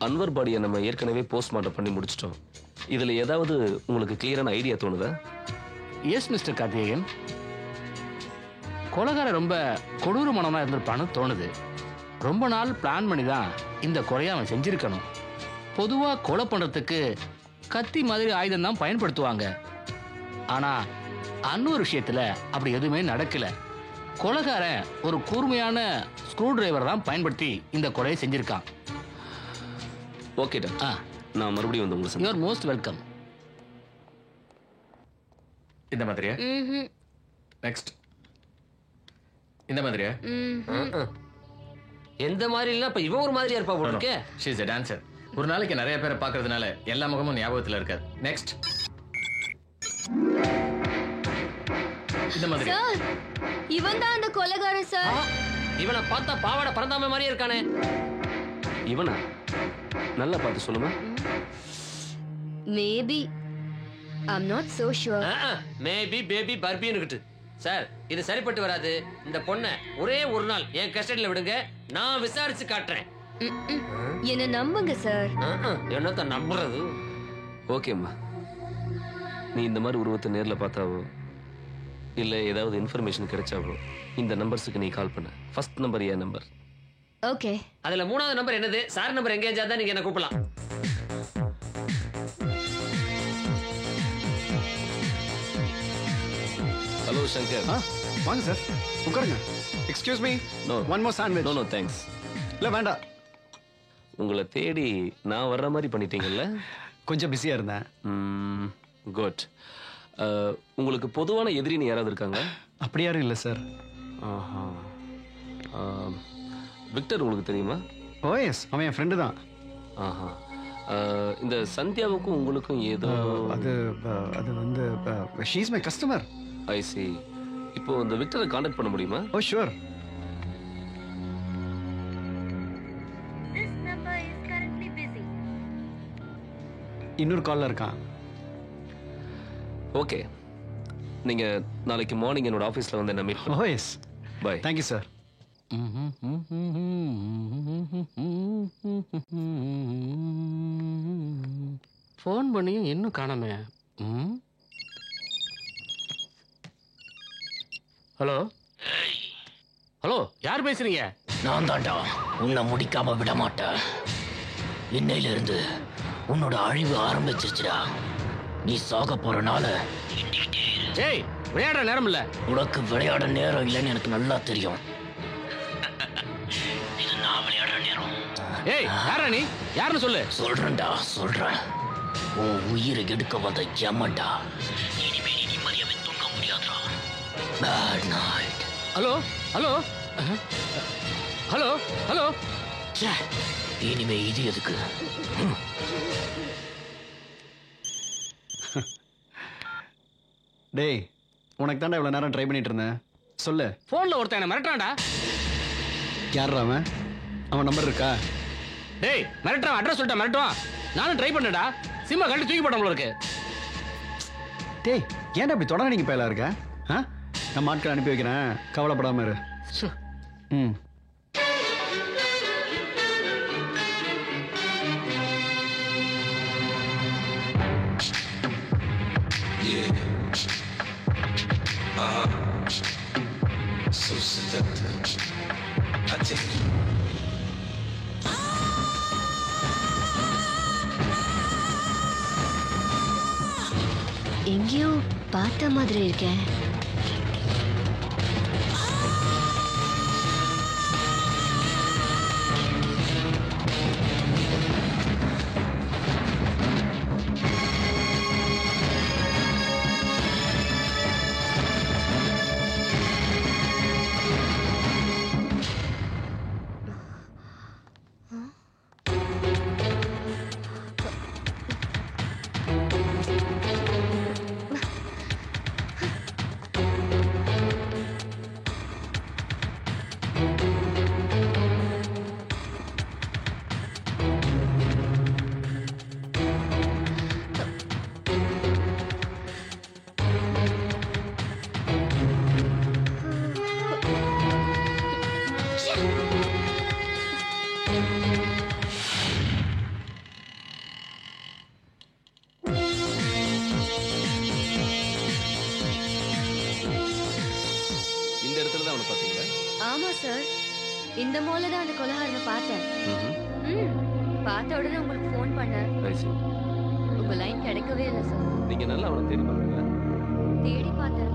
அன்வர் பாடியை நம்ம ஏற்கனவே போஸ்ட்மார்ட்டம் பண்ணி முடிச்சிட்டோம். இதுல ஏதாவது உங்களுக்கு கிளியரான ஐடியா தோணுதா? எஸ் மிஸ்டர் கார்த்திகேயன், கொலைகாரன் ரொம்ப கொடூரமானவனா இருந்திருப்பான்னு தோணுது. ரொம்ப நாள் பிளான் பண்ணி தான் இந்த கொலையை அவன் செஞ்சிருக்கணும். பொதுவாக கொலை பண்ணுறதுக்கு கத்தி மாதிரி ஆயுதம் தான் பயன்படுத்துவாங்க. ஆனால் அன்னொரு விஷயத்தில் அப்படி எதுவுமே நடக்கல. கொலைகாரன் ஒரு கூர்மையான ஸ்க்ரூ டிரைவர் தான் பயன்படுத்தி இந்த கொலையை செஞ்சிருக்கான். ஓகே டாக்டர், நான் மறுபடியும் வந்து உங்களுக்கு. You are most welcome. இந்த மாதிரியா? நெக்ஸ்ட். இந்த மாதிரியா? எந்த மாதிரி இல்ல, அப்ப இவ ஒரு மாதிரியா இருப்பா போல இருக்கே. She is a dancer. ஒரு நாளைக்கு நிறைய பேரை பார்க்கிறதுனால எல்லா முகமும் ஞாபகத்துல இருக்காது. நெக்ஸ்ட். இந்த மாதிரி. சார், இவன் தான் அந்த கொலைகாரன் சார். இவனை பார்த்தா பாவாடை பறந்தாம மாதிரியே இருக்கானே. இவனா? நல்லா பார்த்து சொல்லுங்க. Maybe, I'm not so sure. Maybe baby பர்பின்னுகிட்டு. சார், இது சரிப்பட்டு வராது. இந்த பொண்ணை ஒரே ஒரு நாள் என் கஸ்டடியில விடுங்க, நான் விசாரிச்சு காட்டுறேன். என்ன நம்புங்க சார். என்னத்த நம்புறது? ஓகேம்மா, நீ இந்த மாதிரி உருவத்தை நேரில் பார்த்தாவோ இல்லை ஏதாவது இன்ஃபர்மேஷன் கிடைச்சாவோ இந்த நம்பர்ஸுக்கு நீ கால் பண்ண. ஃபர்ஸ்ட் நம்பர் என் நம்பர். ஓகே. அதுல 3வது நம்பர் என்னது? சார் நம்பர் எங்கேஜ் ஆதா நீங்க என்ன கூப்பிடலாம். ஹலோ சங்கர். வாங்க சார், உட்காருங்க. Excuse me, no one more sandwich. No thanks. இல்லை வேண்டாம். உங்களை தேடி நான் வர்ற மாதிரி பண்ணிட்டீங்கல்ல? கொஞ்சம் பிஸியாக இருந்தேன். குட். உங்களுக்கு பொதுவான எதிரின்னு யாராவது இருக்காங்க? அப்படி யாரும் இல்லை சார். ஆஹா. விக்டர் உங்களுக்கு தெரியுமா? ஓ எஸ், அவன் என் ஃப்ரெண்டு தான். ஆஹா. இந்த சந்தியாவுக்கும் உங்களுக்கும் ஏதோ அது வந்து she is my customer. I C. இப்போ இந்த விக்டரை கான்டாக்ட் பண்ண முடியுமா? ஓ ஷூர். இன்னொரு கால்ல இருக்கான். ஓகே, நீங்க நாளைக்கு மார்னிங் என்னோட ஆஃபீஸ்ல வந்து என்ன மீட் பண்ணுங்க. Oh yes, bye. Thank you sir. Phone பண்ணியும் இன்னும் காணாமே. ஹலோ ஹலோ, யார் பேசுறீங்க? நான் தாண்டா, உன்னை முடிக்காம விட மாட்டேன். இன்னையில இருந்து உன்னோட அழிவு ஆரம்பிச்சிருச்சுடா. நீ சாக போறனால ஏய், விளையாடுற நேரம் இல்ல. உனக்கு விளையாட நேரம் இல்லைன்னு எனக்கு நல்லா தெரியும். இது நான் விளையாடுற நேரம். ஏய், யாரா நீ? யாருன்னு சொல்லு. சொல்றேன்டா, சொல்றேன். உன் உயிரை எடுக்க வந்த யமன்டா. இனிமே நீ நிம்மதியாவே தூங்க முடியாதுடா. Bad night. Hello hello hello hello. இனிமே இது எதுக்கு? டேய், உனக்கு தாண்டா இவ்வளோ நேரம் ட்ரை பண்ணிட்டு இருந்தேன். சொல்லு. ஃபோன்ல ஒருத்தன் என்ன மிரட்டுறான்டா. யாரா அவன்? அவன் நம்பர் இருக்கா? டேய், மிரட்டுறான். அட்ரஸ் சொல்லிட்டா மிரட்டுவான். நானும் ட்ரை பண்ணடா. சிம்மா கழட்டி தூக்கி போட இருக்கு. டேய், ஏன்டா இப்படி தொடர நீங்க பேலா இருக்க? நான் ஆட்களை அனுப்பி வைக்கிறேன், கவலைப்படாம இரு. ம். So seductive. I take you. எங்கேயோ பார்த்த மாதிரி இருக்கேன். இந்த இடத்துல தான் அவனை பாத்தீங்களா? ஆமா சார், இந்த மால்ல தான் அந்த கொலகாரனை பார்த்தேன். பார்த்த உடனே உங்களுக்கு ஃபோன் பண்ணேன். உங்க லைன் கிடைக்கவே இல்லை சார். நீங்க நல்லா அவனை தேடி பாருங்க. தேடி பார்த்தேன்.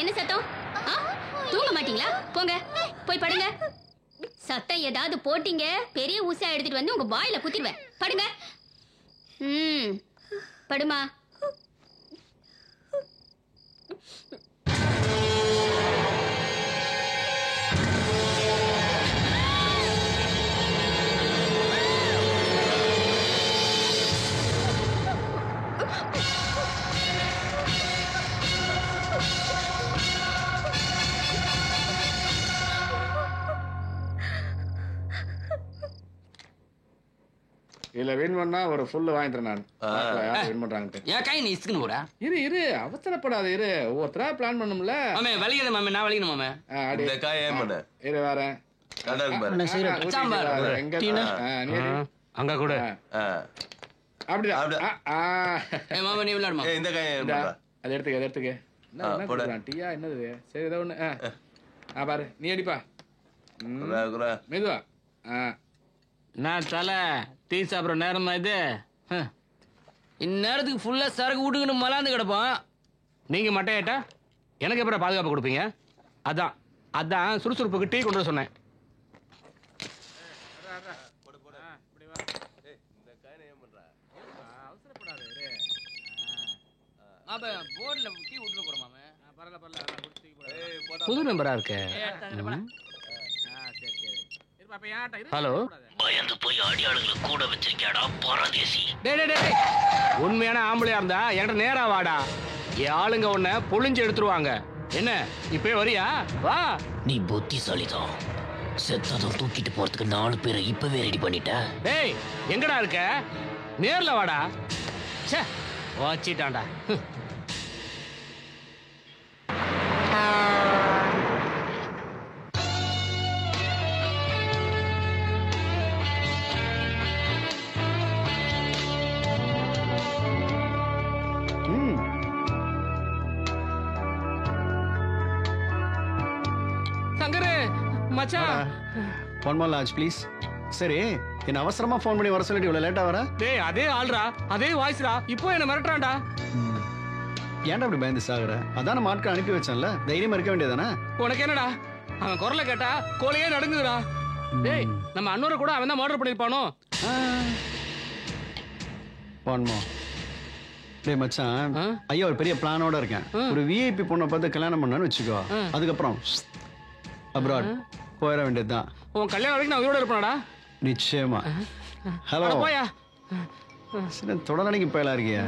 என்ன சத்தம்? தூங்க மாட்டீங்களா? போங்க போய் படுங்க. சத்தம் ஏதாவது போட்டீங்க பெரிய ஊசியா எடுத்துட்டு வந்து உங்க வாயில குத்திடுவேன். படுங்க. படுமா. இல்ல வின் பண்ணா ஒரு ஃபுல் வாங்கிட்டேன் நான். யார் வின் பண்றாங்க? ஏன் கை நீ இஸ்குன்னு போடா. இரு அவசரப்படாத, இரு ஒவ்வொருத்தரா பிளான் பண்ணும்ல. மாமே வலிக்குது மாமே, நான் வலிக்கணும் மாமே. இந்த காய் ஏன் பண்ண? இரு வரேன். அங்க கூட அப்படியா? மாமா நீ விளையாடுமா? இந்த காய் அதை எடுத்துக்க. என்ன டீயா என்னது? சரி ஏதோ ஒண்ணு. பாரு நீ அடிப்பா. மெதுவா. நான் தலை டீ சாப்பிட்ற நேரம் தான் இது. இந்நேரத்துக்கு ஃபுல்லா சரக்கு விட்டுக்கிட்டு மலாந்து கிடப்போம். நீங்க மட்டையாட்டா எனக்கு எப்பறம் பாதுகாப்பு கொடுப்பீங்க? அதான் சுறுசுறுப்புக்கு டீ கொண்டு வர சொன்னேன். போர்ட்ல டீ விட்டுற போறோம் மாமே. புது நம்பரா இருக்கு. ஹலோ, பயந்து போய் ஆடியாளுகளை கூட வச்சிருக்கியாடா பரதேசி. உண்மையான ஆம்பளையா இருந்தா என்கிட்ட நேரா வாடா. என் ஆளுங்க உன்னை பொழிஞ்சு எடுத்துருவாங்க. என்ன இப்ப வரியா? வா. நீ புத்திசாலிதான். செத்ததும் தூக்கிட்டு போறதுக்கு 4 பேரை இப்பவே ரெடி பண்ணிட்ட. டேய் எங்கடா இருக்க? நேர்ல வாடா. ச்சே வச்சிட்டான்டா. One more large please. சரி, என்ன அவசரமா ஃபோன் பண்ணி வர சொல்லிட்டு இவ்வளவு லேட்டா வர? டேய் அதே ஆள்ரா, அதே வாய்ஸ்ரா. இப்போ என்ன மிரட்டறான்டா. ஏன்டா அப்படி பயந்து சாகுற? அதான் நம்ம ஆட்கள் அனுப்பி வச்சேன்ல, தைரியமா இருக்க வேண்டியதானே? உனக்கு என்னடா? அவன் குரலை கேட்டா கோலையே நடுங்குதுடா. டேய் நம்ம அன்னோரை கூட அவன் தான் மர்டர் பண்ணிருப்பானோ? One more. டேய் மச்சான், ஐயா ஒரு பெரிய பிளானோட இருக்கேன். ஒரு விஐபி பொண்ணை பார்த்து கல்யாணம் பண்ணான்னு வச்சுக்கோ. அதுக்கப்புறம் அப்ராட் போயிட வேண்டியதுதான். உன் கல்யாணம் வரைக்கும் நான் உயிரோட இருப்பேனடா. நிச்சயமா. ஹலோ போயா. தொடர்ந்து போயலா இருக்கியா?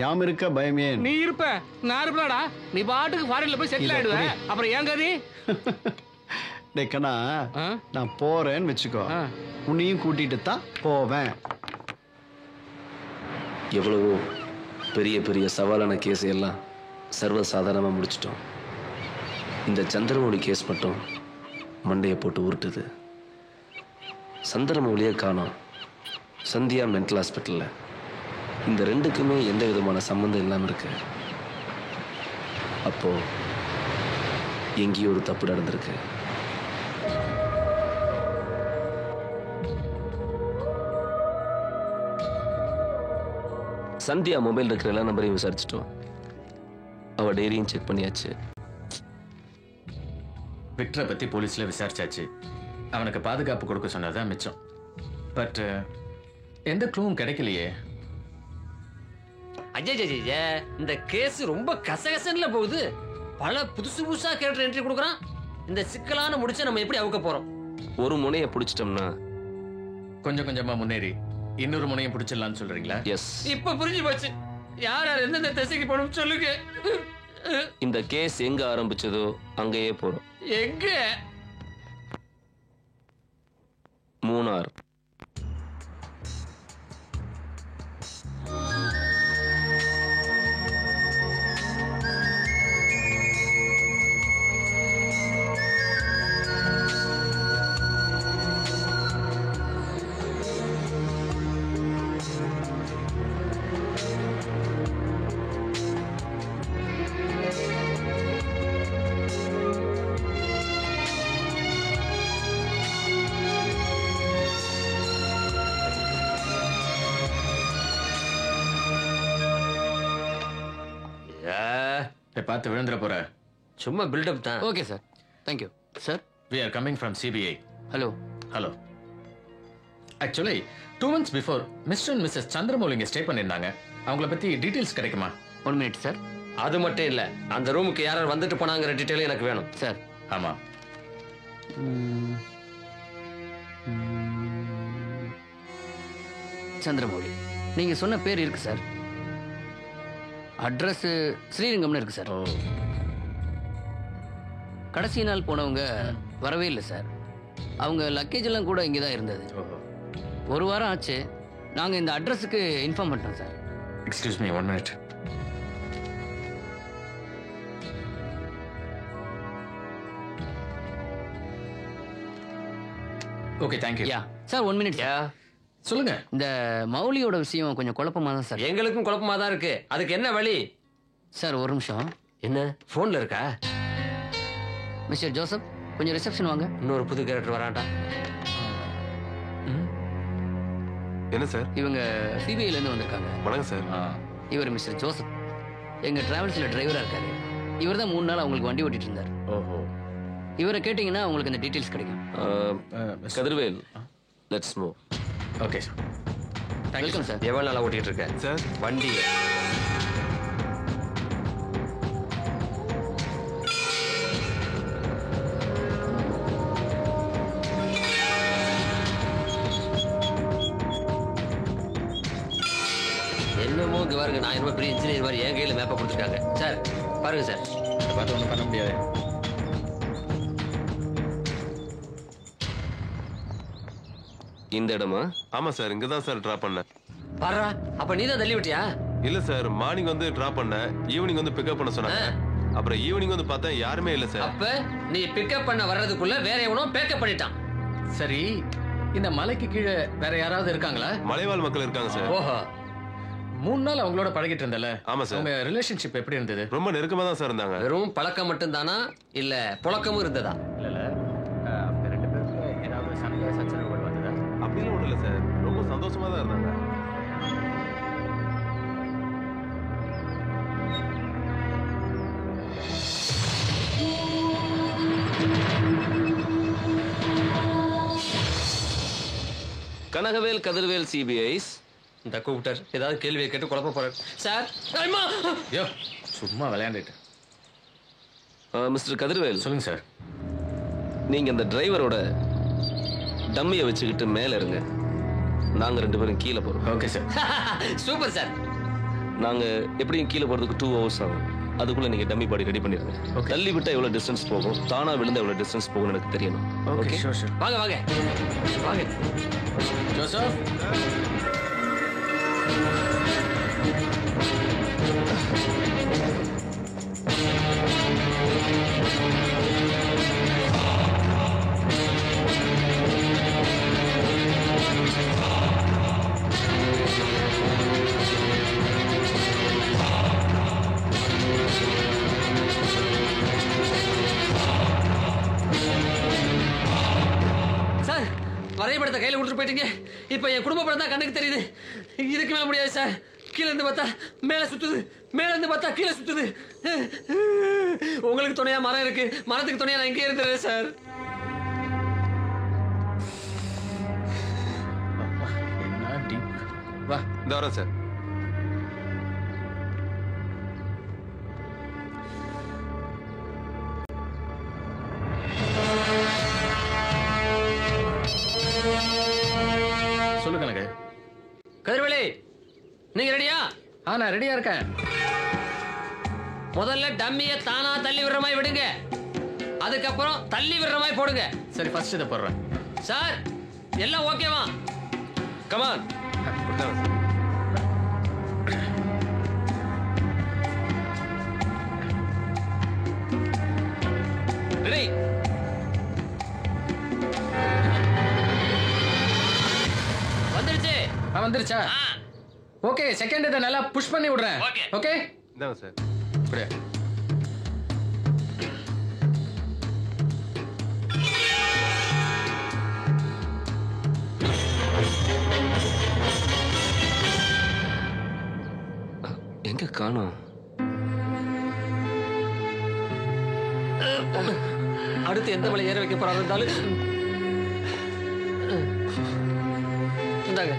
யாம் இருக்க பயமே. நீ இருப்ப, நான் இருப்பலடா. நீ பாட்டுக்கு ஃபாரின்ல போய் செட்டில் ஆயிடுவ. அப்புறம் ஏன் கதி? டேய் கண்ணா நான் போறேன்னு வச்சுக்கோ உன்னையும் கூட்டிட்டு தான் போவேன். எவ்வளவோ பெரிய பெரிய சவாலான கேஸ் எல்லாம் சர்வசாதாரணமாக முடிச்சிட்டோம். இந்த சந்திரமௌலி கேஸ் மட்டும் மண்டையை போட்டு உருட்டுது. சந்திரமௌலியை காணோம். சந்தியா மென்டல் ஹாஸ்பிட்டலில். இந்த ரெண்டுக்குமே எந்த விதமான சம்மந்தம் இல்லாமல் இருக்கு. அப்போ எங்கேயோ ஒரு தப்பு நடந்திருக்கு. சந்தியா மொபைல் இருக்கிற எல்லா நம்பரையும் விசாரிச்சிட்டோம். அவ டைரியும் செக் பண்ணியாச்சு. விக்டரை பத்தி போலீஸ்ல விசாரிச்சாச்சு. அவனுக்கு பாதுகாப்பு கொடுக்க சொன்னதான் மிச்சம். பட் எந்த க்ளூவும் கிடைக்கலையே. அஜய் இந்த கேஸ் ரொம்ப கசகசன்ல போகுது. பல புதுசு புதுசா கேரக்டர் என்ட்ரி கொடுக்குறான். இந்த சிக்கலான முடிச்ச நம்ம எப்படி அவுக்க போறோம்? ஒரு முனையை பிடிச்சிட்டோம்னா கொஞ்சம் கொஞ்சமா முன்னேறி இன்னொரு முனையை பிடிச்சிடலாம்னு சொல்றீங்களா? எஸ். இப்ப புரிஞ்சு போச்சு. யார் யார் எந்தெந்த திசைக்கு போகணும் சொல்லுங்க. இந்த கேஸ் எங்க ஆரம்பிச்சதோ அங்கேயே போறோம். எங்க? மூணார். பார்த்து விழுந்துற போற. சும்மா பில்டப் தான். Okay sir. Thank you sir. We are coming from CBI. Hello. Hello. Actually 2 months before Mr. and Mrs. Chandramouli இங்க ஸ்டே பண்ணிருந்தாங்க. அவங்கள பத்தி டீடைல்ஸ் கிடைக்குமா? 1 minute சார். அது மட்டும் இல்ல, அந்த ரூமுக்கு யாரார் வந்துட்டு போனாங்கற டீடைல் எனக்கு வேணும் சார். ஆமா. சந்திரமௌலி நீங்க சொன்ன பேர் இருக்கு சார். அட்ரஸ் ஸ்ரீரங்கம்னு இருக்கு சார். கடைசி நாள் போனவங்க வரவே இல்லை சார். அவங்க லக்கேஜ் எல்லாம் கூட இங்கே தான் இருந்தது. 1 வாரம் ஆச்சு. நாங்கள் இந்த அட்ரஸுக்கு இன்ஃபார்ம் பண்ணிட்டோம் sir. Excuse me 1 minute. Okay thank you. Yeah sir 1 minute. யா சொல்லுங்க. இந்த மௌலியோட விஷயம் கொஞ்சம் குழப்பமா தான் சார். எங்களுக்கும் குழப்பமா தான் இருக்கு. அதுக்கு என்ன வழி? சார் ஒரு நிமிஷம். என்ன போன்ல இருக்கா? மிஸ்டர் ஜோசப் கொஞ்சம் ரிசப்ஷன் வாங்க. இன்னொரு புது கேரக்டர் வரான்டா. என்ன சார்? இவங்க சிபிஐல இருந்து வந்திருக்காங்க. வணக்கம் சார். இவர் மிஸ்டர் ஜோசப் எங்க டிராவல்ஸ்ல டிரைவரா இருக்காரு. இவர் தான் 3 நாள் அவங்களுக்கு வண்டி ஓட்டிட்டு இருந்தார். ஓஹோ. இவரை கேட்டீங்கன்னா உங்களுக்கு இந்த டீடைல்ஸ் கிடைக்கும். Kathirvel let's move. Okay sir. Welcome sir. எவ்வளவு நாளா ஓட்டிட்டு இருக்க சார் வண்டி? என்னமோ இங்க பாருங்க, நான் ரொம்ப பெரிய இன்ஜினியர் மாதிரி என் கையில மேப்பை கொடுத்துருக்காங்க சார். பாருங்க சார். பார்த்து ஒன்றும் பண்ண முடியாது. இந்த இடமா? ஆமா சார், இங்க தான் சார் டிராப் பண்ணேன். பாரா, அப்ப நீ தான் தள்ளி விட்டியா? இல்ல சார், மார்னிங் வந்து டிராப் பண்ணேன், ஈவினிங் வந்து பிக்கப் பண்ண சொன்னாங்க. அப்புறம் ஈவினிங் வந்து பார்த்தா யாருமே இல்ல சார். அப்ப நீ பிக்கப் பண்ண வர்றதுக்குள்ள வேற எவனோ பேக்கப் பண்ணிட்டான். சரி, இந்த மலைக்கு கீழே வேற யாராவது இருக்காங்களா? மலைவாழ் மக்கள் இருக்காங்க சார். ஓஹோ. 3 நாள் அவங்களோட பழகிட்டு இருந்தல? ஆமா சார். உங்க ரிலேஷன்ஷிப் எப்படி இருந்தது? ரொம்ப நெருக்கமா தான் சார் இருந்தாங்க. வெறும் பழக்கம் மட்டும் தானா இல்ல புழக்கமும் இருந்ததா? இல்ல அவங்க 2 பேருக்கு ஏதாவது சண்டை சச்சரவுகள் வந்ததா? அப்படிலாம் ஒண்ணும் இல்ல சார், ரொம்ப சந்தோஷமா தான் இருந்தாங்க. கனகவேல் கதிர்வேல் சிபிஐஸ். இந்த கூப்பிட்டார், ஏதாவது கேள்வியை கேட்டு குழப்ப போறார் சார். யோ சும்மா விளையாண்டுட்டு. மிஸ்டர் கதிர்வேல். சொல்லுங்க சார். நீங்க அந்த டிரைவரோட டம்மியை வச்சுக்கிட்டு மேல இருங்க. நாங்க 2 பேரும் கீழே போறோம். Okay sir. Super sir. நாங்க எப்படியும் கீழே போறதுக்கு 2 hours ஆகும். அதுக்குள்ள நீங்க டம்மி பாடி ரெடி பண்ணிருங்க. தள்ளி விட்டா எவ்வளவு டிஸ்டன்ஸ் போகும், தானா விழுந்தா எவ்வளவு டிஸ்டன்ஸ் போகும் எனக்கு தெரியணும். Okay sure sure. வாங்க வாங்க வாங்க ஜோசப். சார், வரைபடத்தை கையில கொடுத்துட்டு போயிட்டீங்க. இப்ப என் குடும்ப படம் தான் கண்ணுக்கு தெரியுது. இதுக்கு மேல முடியாது சார். கீழ இருந்து பார்த்தா மேல சுத்துது, மேல இருந்து பார்த்தா கீழே சுத்துது. உங்களுக்கு துணையா மரம் இருக்கு, மரத்துக்கு துணையா நான் இங்கே இருந்துறேன் சார். வா இந்த வரேன் சார். சொல்லு கணக்கு. கதிர்வேலி, நீங்க ரெடியா? நான் ரெடியா இருக்கேன். முதல்ல டம்மியை தானா தள்ளி விடுற மாதிரி விடுங்க, அதுக்கப்புறம் தள்ளி விடுற மாதிரி போடுங்க. சரி, ஃபர்ஸ்ட் இதை போடுறேன். சார், எல்லாம் ஓகேவா? கமான். ரெடி. வந்துருச்சு. வந்துருச்சா? ஓகே, செகண்ட் இதை நல்லா புஷ் பண்ணி விடுறேன். ஓகே இந்தாங்க சார். இப்படியே எங்க காணோம்? அடுத்து எந்த மலை ஏற வைக்க போறாங்க இருந்தாலும் இந்தாங்க.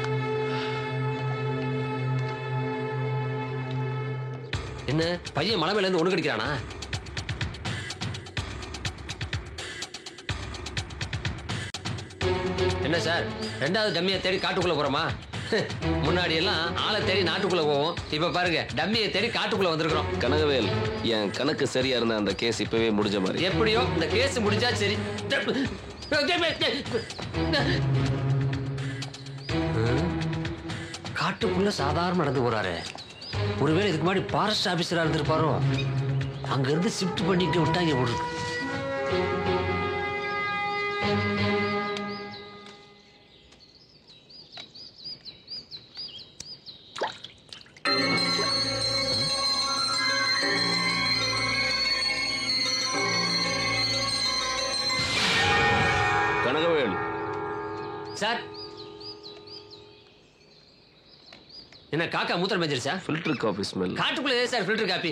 என்ன பையன் மலை மேல இருந்து ஒண்ணு கடிக்கிறானா? என்ன சார், ரெண்டாவது டம்மியை தேடி காட்டுக்குள்ள போறோமா? முன்னாடி எல்லாம் ஆளை தேடி நாட்டுக்குள்ள போவோம், இப்ப பாருங்க டம்மியை தேடி காட்டுக்குள்ள வந்திருக்கிறோம். கனகவேல், என் கணக்கு சரியா இருந்த அந்த கேஸ் இப்பவே முடிஞ்ச மாதிரி. எப்படியோ இந்த கேஸ் முடிஞ்சா சரி. காட்டுக்குள்ள சாதாரண நடந்து போறாரு. ஒருவேளை இதுக்கு முன்னாடி ஃபாரஸ்ட் ஆபீசரா இருந்திருப்பாரோ? அங்க இருந்து ஷிஃப்ட் பண்ணிட்டு விட்டாங்க போடு. கனகவேல் சார், என்ன காக்கா மூத்திரம் மேஞ்சிருச்சா? Filter coffee smell. காட்டுக்குள்ள ஏன் சார் ஃபில்டர் காப்பி?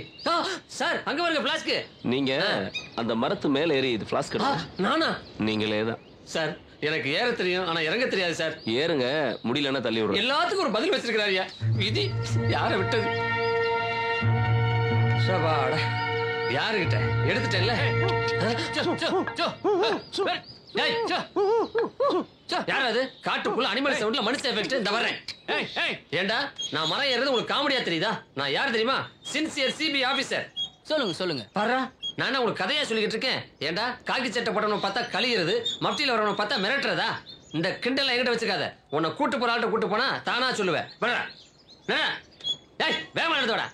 சார், அங்க பாருங்க ஃப்ளாஸ்க். நீங்க அந்த மரத்து மேல ஏறி இது ஃப்ளாஸ்க் எடுங்க. நானா? நீங்களே தான் சார். எனக்கு ஏற தெரியும், ஆனா இறங்க தெரியாது சார். ஏறுங்க, முடியலன்னா தள்ளி விடுறேன். எல்லாத்துக்கும் ஒரு பதில் வச்சிருக்கிறாரியா. விதி யார விட்டது? சபாடா, யாருகிட்ட எடுத்துட்டேன்ல. யாராவது காட்டுக்குள்ள அனிமல் சவுண்ட்ல மனுஷ எஃபெக்ட். இந்த வரேன். ஏண்டா, நான் மரம் ஏறது உங்களுக்கு காமெடியா தெரியுதா? நான் யார் தெரியுமா? Sincere CB officer. சொல்லுங்க சொல்லுங்க. பாரா, நான் உங்களுக்கு கதையா சொல்லிக்கிட்டு இருக்கேன். ஏண்டா, காக்கி சட்டை போடணும் பார்த்தா கழியிறது, மப்டியில வரணும் பார்த்தா மிரட்டுறதா? இந்த கிண்டல் என்கிட்ட வச்சுக்காத. உன்னை கூட்டு போற ஆள்கிட்ட கூட்டு போனா தானா சொல்லுவேன். வேகமா எடுத்தோட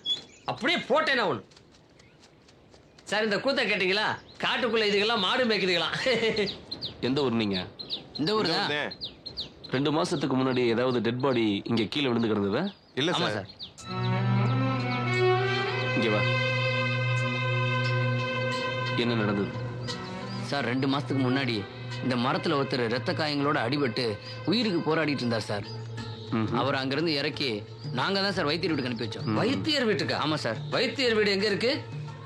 அப்படியே போட்டேனா ஒண்ணு. சார், இந்த கூத்த கேட்டீங்களா? காட்டுக்குள்ள இதுக்கெல்லாம் மாடு மேய்க்குதுங்களா? எந்த ஊர் நீங்க? இந்த ஊர் தான். 2 மாசத்துக்கு முன்னாடி ஏதாவது டெட் பாடி இங்க கீழே விழுந்து கிடந்ததா? இல்ல சார். இங்க வா. என்ன நடந்தது சார்? 2 மாசத்துக்கு முன்னாடி இந்த மரத்துல ஒருத்தர் ரத்த காயங்களோட அடிபட்டு உயிருக்கு போராடிட்டு இருந்தார் சார். அவர் அங்கிருந்து இறக்கி நாங்க தான் சார் வைத்தியர் வீட்டுக்கு அனுப்பி வச்சோம். வைத்தியர் வீட்டுக்கா? ஆமா சார். வைத்தியர் வீடு எங்க இருக்கு?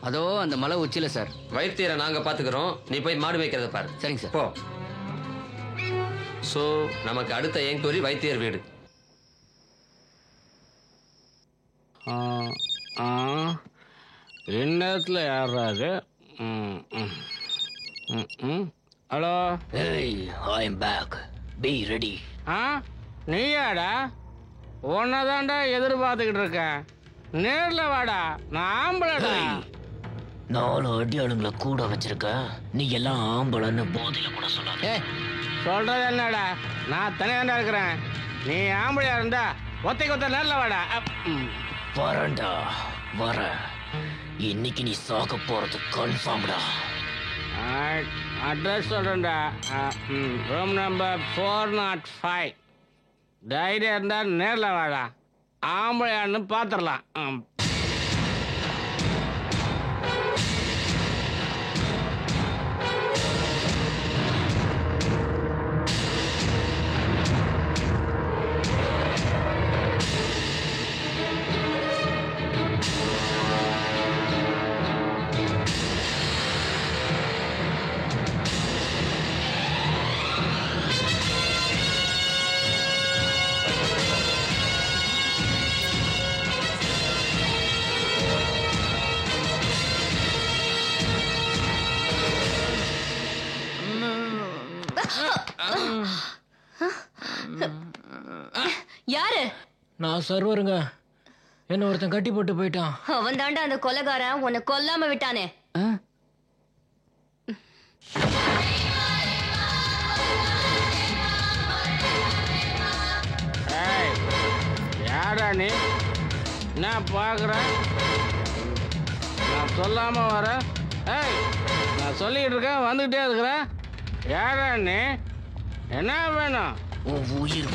அதோ அந்த மலை உச்சியில சார். வைத்தியரை நாங்க பாத்துக்கிறோம், நீ போய் மாடு மேய்க்கிறத பாரு. சரிங்க சார். போ. சோ நமக்கு அடுத்த என்கொயரி வைத்தியர் வீடு. இந்நேரத்தில் யாராது? Hello. Hey, I'm back. Be ready. நீயாடா? உன்னதான்டா எதிர்பார்த்துக்கிட்டு இருக்கேன். நேர்ல வாடா, நான் ஆம்பளடா. 4 அடியாளுங்களை கூட வச்சிருக்க. நீ எல்லாம் ஆம்பளன்னு போதையில கூட சொல்லாத. சொல்றது என்னடா, நான் தனியாண்டா இருக்கிறேன். நீ ஆம்பளையா இருந்தா ஒத்த நேரில் வாடா. வரண்டா வர. இன்னைக்கு நீ சாக போறது கன்ஃபார்ம்டா. அட்ரஸ் சொல்றேன்டா. Room number 405. தைரியம் இருந்தா நேரில் வாடா. ஆம்பளையான்னு பார்த்துடலாம். யாரு? நான் சர்வருங்க. என்ன ஒருத்தன் கட்டி போட்டு போயிட்டான். அவன் தாண்டா அந்த கொலைகாரன், உன்னை கொல்லாம விட்டானே. யாரா நீ? நான் பார்க்குறேன். நான் சொல்லாம வரேன். நான் சொல்லிட்டு இருக்கேன், வந்துகிட்டே இருக்கிறேன். யாரா நீ? என்ன வேணும்? உயிர்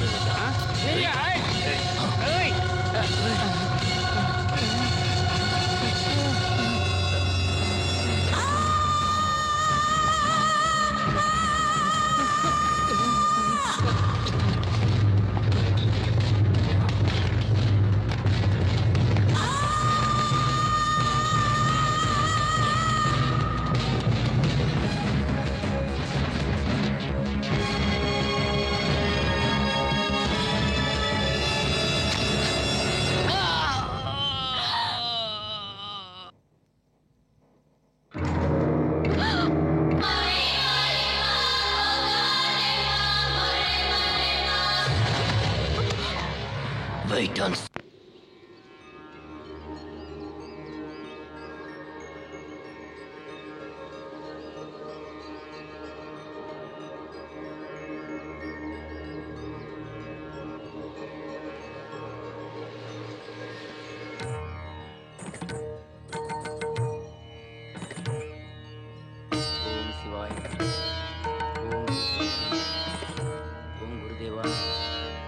Wait on.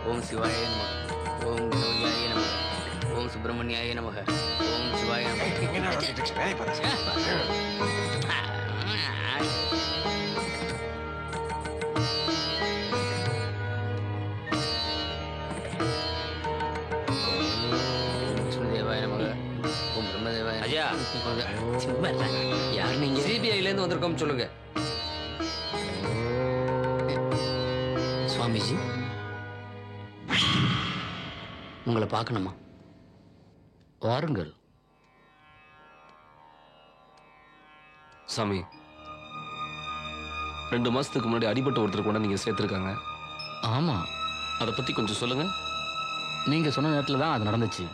ஓம் சிவாய நமக. ஓம் கௌரியாய நமக. ஓம் சுப்பிரமணியாய நமக. ஓம் சிவாய விஷ்ணுதேவாய நமக. ஓம் பிரம்மதேவாய. ஐயா யார் நீங்க? சிபிஐல இருந்து வந்திருக்கோம், சொல்லுங்க. சுவாமிஜி, உங்களை பார்க்கணுமா? வாருங்கள். சாமி, 2 மாசத்துக்கு முன்னாடி அடிபட்ட ஒருத்தர் கூட நீங்க சேர்த்திருக்காங்க. ஆமா, அதை பத்தி கொஞ்சம் சொல்லுங்க. நீங்க சொன்ன நேரத்துல தான் அது நடந்துச்சு.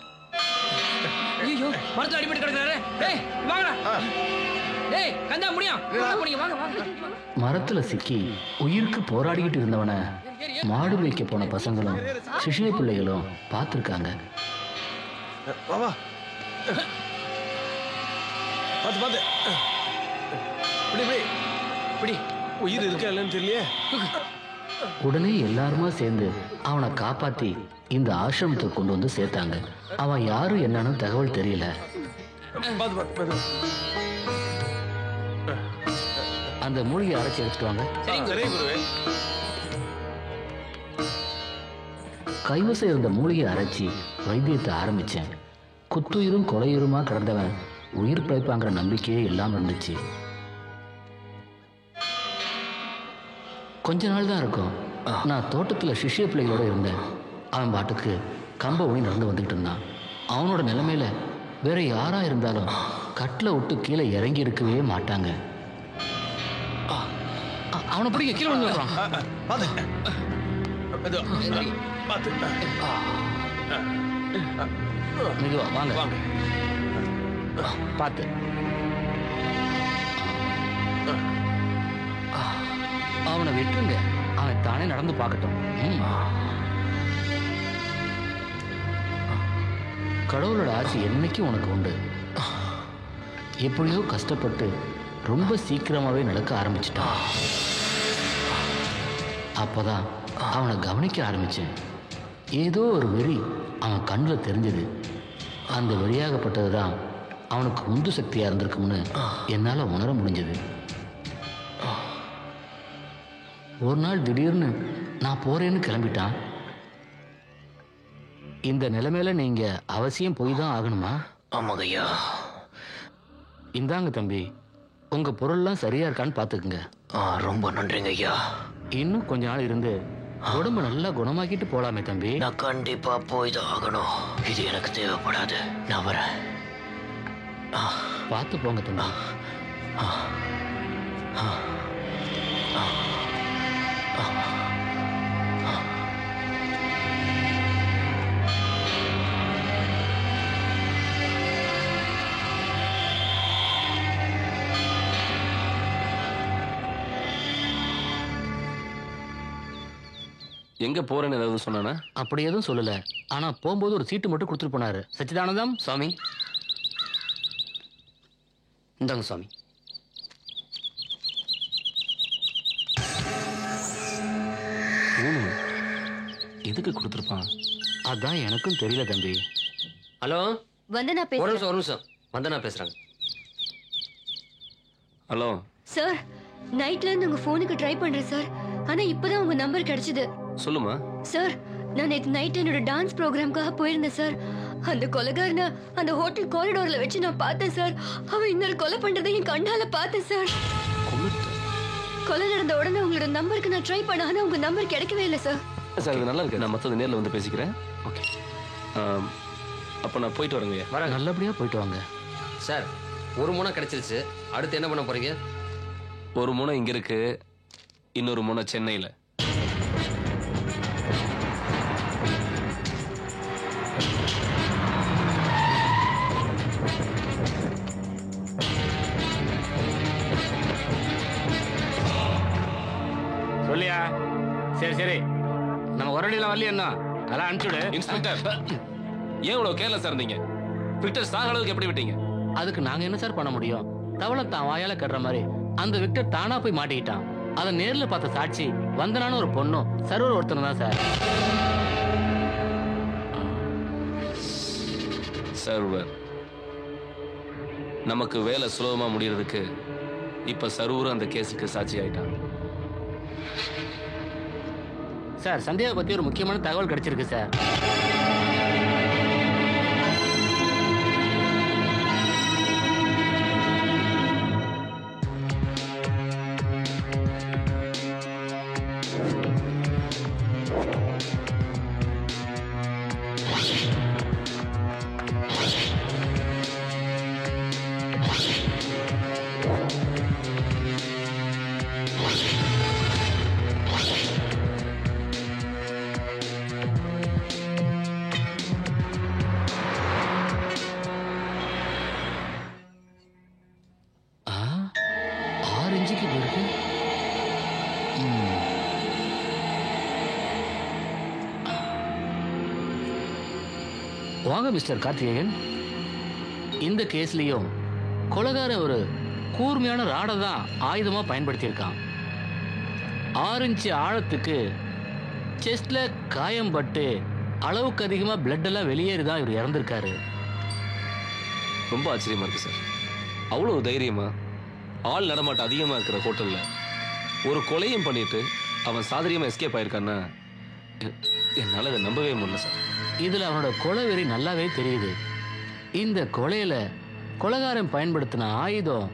ஐயோ, மரத்துல அடிபட்டு கிடக்குறாரு. ஏய் வாங்கடா. ஏய் கந்தா முடியும். வாங்க வாங்க. மரத்துல சிக்கி உயிருக்கு போராடிக்கிட்டு இருந்தவனை மாடு மேய்க்க போன பசங்களும் சிஷ்ய பிள்ளைகளும் பார்த்துருக்காங்க. உயிர் இருக்கா இல்லைன்னு தெரியலையே. உடனே எல்லாருமா சேர்ந்து அவனை காப்பாத்தி இந்த ஆசிரமத்துக்கு கொண்டு வந்து சேர்த்தாங்க. அவன் யாரு என்னன்னு தகவல் தெரியல. அந்த மூலிகை அரைச்சி எடுத்துட்டு வாங்க. கைவசம் இருந்த மூலிகை அரைச்சி வைத்தியத்தை ஆரம்பிச்சேன். குத்துயிரும் கொலையுருமா கிடந்தவன் உயிர் பிழைப்பாங்கிற நம்பிக்கையே இல்லாம இருந்துச்சு. கொஞ்ச நாள் தான் இருக்கும். நான் தோட்டத்துல சிஷ்ய பிள்ளைகளோட இருந்தேன். அவன் பாட்டுக்கு கம்ப ஊனி நடந்து வந்துகிட்டு இருந்தான். அவனோட நிலைமையில வேற யாரா இருந்தாலும் கட்டில விட்டு கீழே இறங்கி இருக்கவே மாட்டாங்க. அவனை பிடிக்க கீழே வந்து மெதுவா வாங்க. பார்த்து அவனை விட்டுருங்க, அவன் தானே நடந்து பார்க்கட்டும். கடவுளோட ஆட்சி என்னைக்கும் உனக்கு உண்டு. எப்படியோ கஷ்டப்பட்டு ரொம்ப சீக்கிரமாவே நடக்க ஆரம்பிச்சிட்டான். அப்பதான் அவனை கவனிக்க ஆரம்பிச்சேன். ஏதோ ஒரு வெறி அவன் கண்ணில் தெரிஞ்சது. அந்த வெறியாகப்பட்டது தான் அவனுக்கு உந்து சக்தியா இருந்திருக்கும்னு என்னால உணர முடிஞ்சது. ஒரு நாள் திடீர்னு நான் போறேன்னு கிளம்பிட்டான். இந்த நிலைமையில நீங்க அவசியம் போய் தான் ஆகணுமா? ஆமாங்க ஐயா. இந்தாங்க தம்பி, உங்க பொருள்லாம் சரியா இருக்கான்னு பாத்துக்குங்க. ரொம்ப நன்றிங்க ஐயா. இன்னும் கொஞ்ச நாள் இருந்து உடம்பு நல்லா குணமாக்கிட்டு போலாமே தம்பி. நான் கண்டிப்பா போய் தான் ஆகணும். இது எனக்கு தேவைப்படாது. நான் வரேன். பார்த்து போங்க தம்பி. எங்க போறேன்னு ஏதாவது சொன்னானா? அப்படி எதுவும் சொல்லல. ஆனா போகும்போது ஒரு சீட்டு மட்டும் கொடுத்துட்டு போனாரு. சச்சிதானந்தம். சுவாமி இந்தாங்க சுவாமி. எதுக்கு கொடுத்துருப்பான்? அதான் எனக்கும் தெரியல தம்பி. ஹலோ வந்தனா ஒரு பேசுறேன். நிமிஷம் வந்தனா பேசுறாங்க. ஹலோ சார், நைட்ல இருந்து உங்க போனுக்கு ட்ரை பண்றேன் சார். ஆனா இப்பதான் உங்க நம்பர் கிடைச்சது. சொல்லுமா. சார், நான் நேத்து நைட் என்னோட டான்ஸ் ப்ரோக்ராம்காக போயிருந்தேன் சார். அந்த கொலைகாரனை அந்த ஹோட்டல் காரிடோர்ல வச்சு நான் பார்த்தேன் சார். அவன் இன்னொரு கொலை பண்றதை என் கண்ணால பார்த்தேன் சார். கொலை நடந்த உடனே உங்களோட நம்பருக்கு நான் ட்ரை பண்ண, ஆனா உங்க நம்பர் கிடைக்கவே இல்லை சார். சார் இது நல்லா இருக்கு. நான் மற்றது நேரில் வந்து பேசிக்கிறேன். ஓகே. அப்போ நான் போயிட்டு வரேங்க. வரேன். நல்லபடியா போயிட்டு வாங்க சார். ஒரு முனை கிடைச்சிருச்சு. அடுத்து என்ன பண்ண போறீங்க? ஒரு முனை இங்க இருக்கு, இன்னொரு முனை சென்னையில். சொல்லியா? சரி சரி, நம்ம ஒரு அடியில் வரலையே என்ன அதெல்லாம் அனுப்பிச்சுடு. இன்ஸ்பெக்டர், ஏன் இவ்வளவு கேர்லெஸ்ஸா இருந்தீங்க? விக்டர் சாக அளவுக்கு எப்படி விட்டீங்க? அதுக்கு நாங்க என்ன சார் பண்ண முடியும்? தவளை தான் வாயால கட்டுற மாதிரி அந்த விக்டர் தானா போய் மாட்டிக்கிட்டான். அதை நேர்ல பார்த்த சாட்சி வந்தனான ஒரு பொண்ணும் சர்வர் ஒருத்தனும் தான் சார். சர்வர் நமக்கு வேலை சுலபமா முடியறதுக்கு இப்ப சர்வர் அந்த கேஸுக்கு சாட்சி ஆயிட்டான். சார், சந்தியாவை பத்தி ஒரு முக்கியமான தகவல் கிடைச்சிருக்கு சார். வாங்க மிஸ்டர் கார்த்திகேயன். இந்த கேஸ்லயும் கொலைகாரன் ஒரு கூர்மையான ராடை தான் ஆயுதமா பயன்படுத்தியிருக்கான். 6 இன்ச்சு ஆழத்துக்கு செஸ்ட்ல காயம் பட்டு அளவுக்கு அதிகமா பிளட் எல்லாம் வெளியேறி தான் இவர் இறந்திருக்காரு. ரொம்ப ஆச்சரியமா இருக்கு சார். அவ்வளவு தைரியமா ஆள் நடமாட்டம் அதிகமா இருக்கிற ஹோட்டல்ல ஒரு கொலையும் பண்ணிட்டு அவன் சாதரியமா எஸ்கேப் ஆயிருக்கான்னா என்னால அதை நம்பவே முடியல சார். இதுல அவனோட கொலை வெறி நல்லாவே தெரியுது. இந்த கொலையில கொலைகாரன் பயன்படுத்தின ஆயுதம்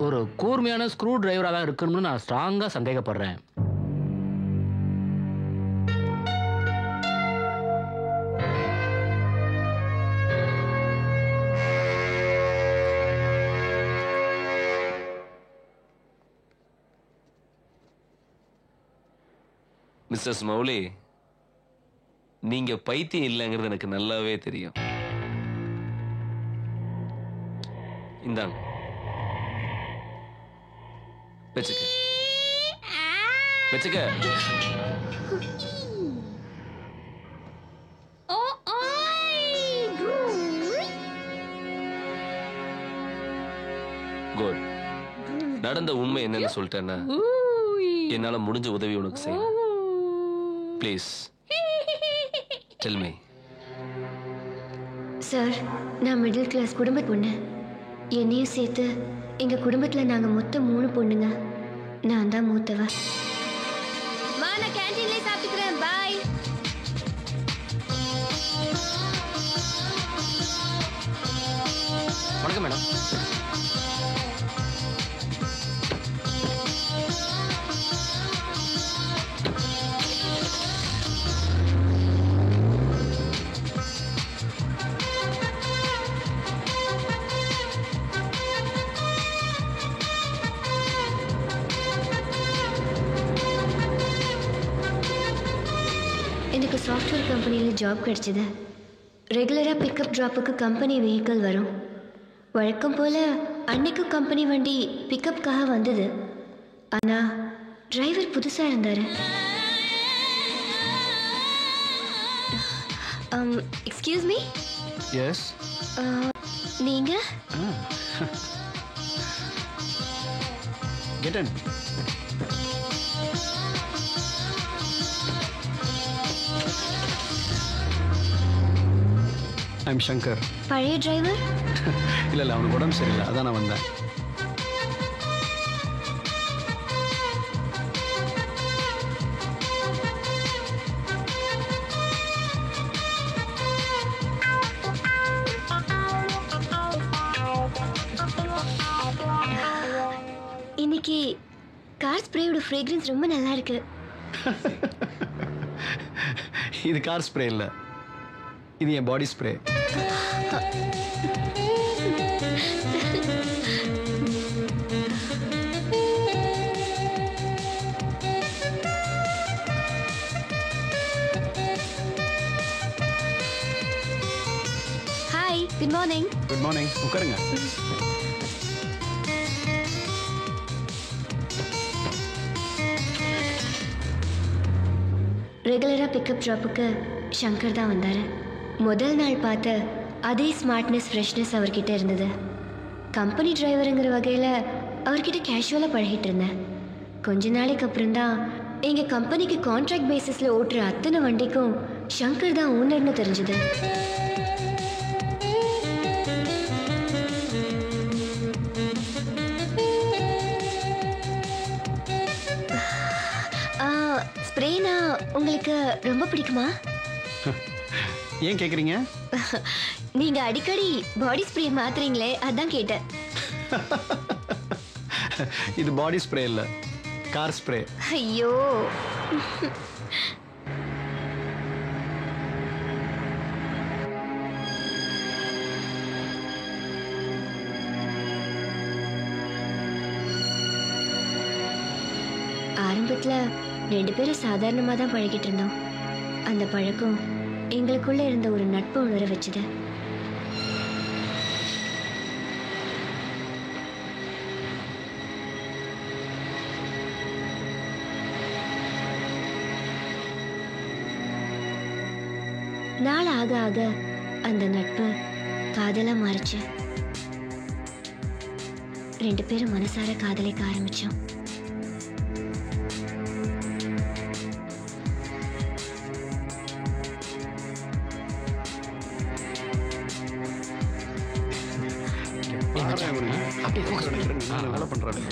ஒரு கூர்மையான ஸ்க்ரூ டிரைவரா தான் இருக்கணும்னு நான் ஸ்ட்ராங்கா சந்தேகப்படுறேன். மிஸ்டர் மௌலி, நீங்க பைத்தியம் இல்லைங்கிறது எனக்கு நல்லாவே தெரியும். இந்தாங்க வச்சுக்க. வச்சுக்க. குட். நடந்த உண்மை என்னன்னு சொல்லிட்டேன்னா என்னால முடிஞ்ச உதவி உனக்கு செய்ய. Please tell me. சார், நான் மிடில் கிளாஸ் குடும்ப பொண்ணு. என்னையும் சேர்த்து எங்க குடும்பத்துல நாங்க மொத்தம் 3 பொண்ணுங்க. நான் தான் மூத்தவ. நான் கேண்டீன்லயே சாப்பிட்டுக்கிறேன். பாய். வணக்கம் மேடம். எனக்கு சாஃப்ட்வேர் கம்பெனியில் ஜாப் கிடைச்சது. ரெகுலராக பிக்கப் ட்ராப்புக்கு கம்பெனி வெஹிக்கிள் வரும். வழக்கம் போல் அன்னைக்கும் கம்பெனி வண்டி பிக்கப்புக்காக வந்தது. ஆனால் டிரைவர் புதுசாக இருந்தார். Excuse me. எஸ். நீங்கள் கெட் இன். ஐம் சங்கர். பழைய டிரைவர்? இல்லை அவனுக்கு உடம்பு சரியில்லை, அதான் நான் வந்தேன். இன்னைக்கு கார் ஸ்ப்ரேயோட ஃப்ரேக்ரன்ஸ் ரொம்ப நல்லா இருக்கு. இது கார் ஸ்ப்ரே இல்லை, இது என் body spray. Hi, good morning. Good morning. உட்காருங்க. ரெகுலராக பிக்கப் ட்ராப்புக்கு சங்கர் தான் வந்தார். முதல் நாள் பார்த்த அதே ஸ்மார்ட்னஸ் ஃப்ரெஷ்னஸ் அவர்கிட்ட இருந்தது. கம்பெனி டிரைவருங்கிற வகையில் அவர்கிட்ட கேஷுவலாக பழகிட்டு இருந்தேன். கொஞ்ச நாளைக்கு அப்புறம் தான் எங்கள் கம்பெனிக்கு கான்ட்ராக்ட் பேசிஸில் ஓட்டுற அத்தனை வண்டிக்கும் சங்கர் தான் ஓனர்னு தெரிஞ்சுது. ஸ்ப்ரேனா உங்களுக்கு ரொம்ப பிடிக்குமா? ஏன் கேட்குறீங்க? நீங்க அடிக்கடி பாடி ஸ்ப்ரே மாத்துறீங்களே, அதான் கேட்டேன். இது பாடி ஸ்ப்ரே இல்லை, கார் ஸ்ப்ரே. ஐயோ, ஆரம்பத்துல 2 பேரும் சாதாரணமாக தான் பழகிட்டு இருந்தோம். அந்த பழக்கம் எங்களுக்குள்ள இருந்த ஒரு நட்பு உணர வச்சுது. நாள் ஆக ஆக அந்த நட்பு காதலா மாறிச்சு. 2 பேரும் மனசார காதலிக்க ஆரம்பிச்சோம்.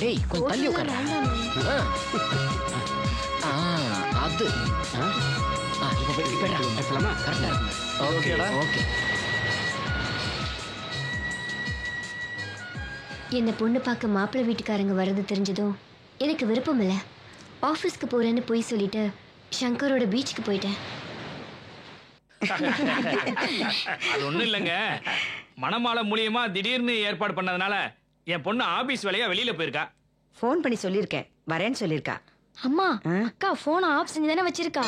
டேய், கொஞ்சம் தள்ளி உட்காரு. அது இப்போ போயிடலாமா? கரெக்டா இருக்கு. ஓகேடா. ஓகே. என்ன பொண்ணு பார்க்க மாப்பிள்ளை வீட்டுக்காரங்க வர்றது தெரிஞ்சதும் எனக்கு விருப்பம் இல்லை. ஆஃபீஸ்க்கு போறேன்னு போய் சொல்லிட்டு சங்கரோட பீச்சுக்கு போயிட்டேன். அது ஒண்ணும் இல்லைங்க, மணமாலை மூலியமா திடீர்னு ஏற்பாடு பண்ணதுனால என் பொண்ணு ஆபீஸ் வேலையா வெளியில போயிருக்கா. ஃபோன் பண்ணி சொல்லியிருக்கேன், வரேன்னு சொல்லியிருக்கா. அம்மா, அக்கா போன் ஆஃப் செஞ்சு தானே வச்சிருக்கா.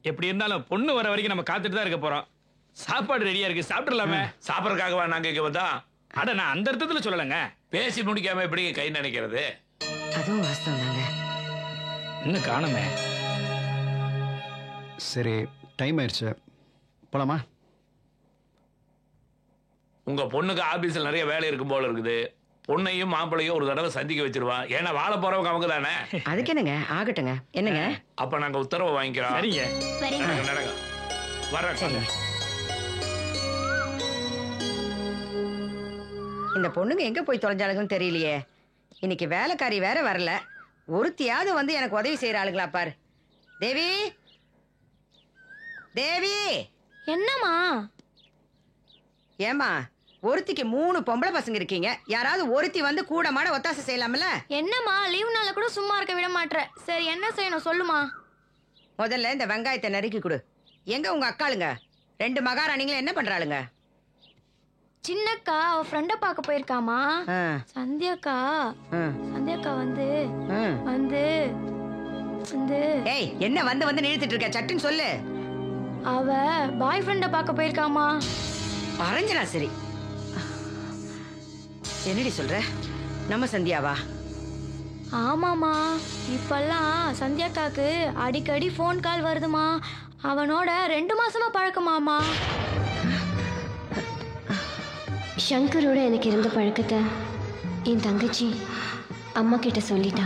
எப்படி இருந்தாலும் பொண்ணு வர வரைக்கும் நம்ம காத்துட்டு தான் இருக்க போறோம். சாப்பாடு ரெடியா இருக்கு, சாப்பிடலாமே. சாப்பிடறதுக்காகவா நாங்க இங்க வந்தா? அட நான் அந்த அர்த்தத்துல சொல்லலங்க. பேசி முடிக்காம எப்படி கை நினைக்கிறது? அதுவும் வாஸ்தவம் தாங்க. இன்னும் காணுமே. சரி, டைம் ஆயிடுச்சு, போலாமா? உங்க பொண்ணுக்கு ஆபீஸ்ல நிறைய வேலை இருக்கும் போல இருக்குது. பொண்ணையும் மாப்பிளையும் ஒரு தடவை சந்திக்க வச்சிருவா. ஏன்னா வாழ போறவங்க அவங்க தானே. அதுக்கு என்னங்க, ஆகட்டுங்க. என்னங்க? அப்ப நாங்க உத்தரவு வாங்கிக்கிறோம். சரிங்க. நடங்க. வர்றேன். இந்த பொண்ணுங்க எங்க போய் தொலைஞ்சாளுங்கன்னு தெரியலையே. இன்னைக்கு வேலைக்காரி வேற வரல. ஒருத்தியாவது வந்து எனக்கு உதவி செய்யற ஆளுங்களா பாரு. தேவி, தேவி. என்னம்மா? ஏமா, ஒருத்திக்கு 3 பொம்பளை பசங்க இருக்கீங்க. யாராவது ஒருத்தி வந்து கூட மாட ஒத்தாசை செய்யலாம்ல? என்னம்மா, லீவ் நாள்ல கூட சும்மா இருக்க விட மாட்டற. சரி, என்ன செய்யணும் சொல்லுமா? முதல்ல இந்த வெங்காயத்தை நறுக்கி கொடு. எங்க உங்க அக்காளுங்க 2 மகாராணிங்களும் என்ன பண்றாளுங்க? சின்னக்கா அவ ஃப்ரெண்ட பார்க்க போயிருக்காமா. சந்தியாக்கா வந்து ஏய், என்ன வந்து நிறுத்திட்டு இருக்க? சட்டுன்னு சொல்லு. அவ பாய் ஃப்ரெண்ட பார்க்க போயிருக்காமா. அரஞ்சனா, சரி. என்னடி சொல்ற? நம்ம சந்தியாவா? ஆமாமா, இப்பெல்லாம் சந்தியாக்காக்கு அடிக்கடி ஃபோன் கால் வருதுமா. அவனோட 2 மாசமா பழக்கமாமா. சங்கரோட எனக்கு இருந்த பழக்கத்தை என் தங்கச்சி அம்மா கிட்ட சொல்லிட்டா.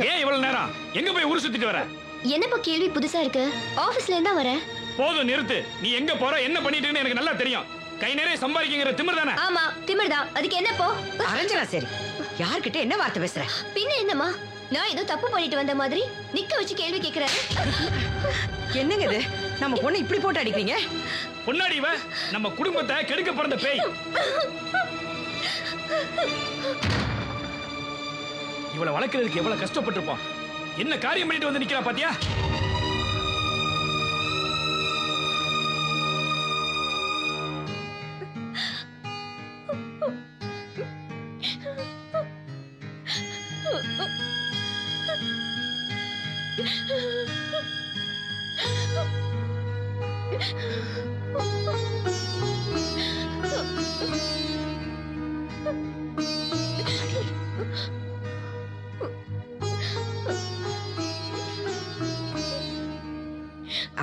ஏன் இவ்வளவு நேரம்? எங்க போய் ஊர் சுத்திட்டு வர? என்னப்பா கேள்வி புதுசா இருக்கு? ஆபீஸ்ல இருந்தா வரேன். போதும், நிறுத்து. நீ எங்க போற, என்ன பண்ணிட்டு எனக்கு நல்லா தெரியும். கை நிறைய சம்பாதிக்கிற திமிர் தானே? ஆமா, திமிர் தான். அதுக்கு என்னப்போ? அரஞ்சனா, சரி. யார்கிட்ட என்ன வார்த்தை பேசுற? பின்ன என்னம்மா, நான் ஏதோ தப்பு பண்ணிட்டு வந்த மாதிரி நிக்க வச்சு கேள்வி கேக்குறாரு. என்னங்க இது? நம்ம பொண்ணு இப்படி போட்டு அடிக்கிறீங்க? பொன்னாடி இவ நம்ம குடும்பத்தை கெடுக்க பிறந்த பேய். இவளை வளர்க்கறதுக்கு எவ்வளவு கஷ்டப்பட்டிருப்போம். என்ன காரியம் பண்ணிட்டு வந்து நிக்கிறா பாத்தியா?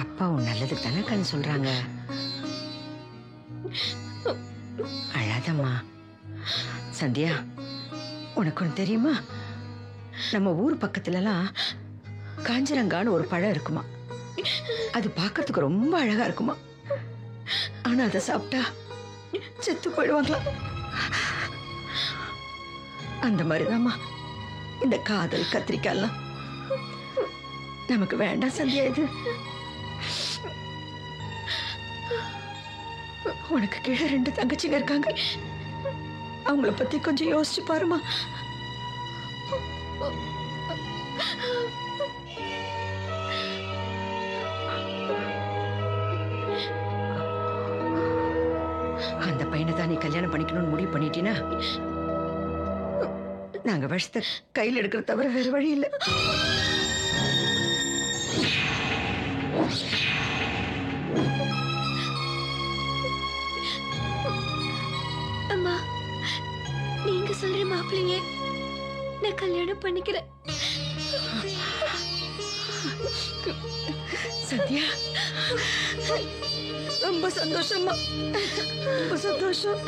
அப்பாவும் நல்லதுக்கு தானே கண் சொல்றாங்க. அழாதம்மா. சந்தியா, உனக்கு ஒன்று தெரியுமா? நம்ம ஊர் பக்கத்துலலாம் காஞ்சரங்கான்னு ஒரு பழம் இருக்குமா. அது பார்க்கறதுக்கு ரொம்ப அழகா இருக்குமா. ஆனா அதை சாப்பிட்டா செத்து போயிடுவாங்களாம். அந்த மாதிரிதாம்மா இந்த காதல் கத்திரிக்காய்லாம் நமக்கு வேண்டாம் சந்தியா. இது உனக்கு கீழே 2 தங்கச்சிங்க இருக்காங்க. அவங்கள பத்தி கொஞ்சம் யோசிச்சு பாருமா. அந்த பையனை தான் நீ கல்யாணம் பண்ணிக்கணும்னு முடிவு பண்ணிட்டீனா நாங்க விஷத்தை கையில் எடுக்கிற தவிர வேற வழி இல்லை. அம்மா, நீங்க சொல்ற மாப்பிள்ளையே நான் கல்யாணம் பண்ணிக்கிறேன். சத்யா, ரொம்ப சந்தோஷமா, ரொம்ப சந்தோஷம்.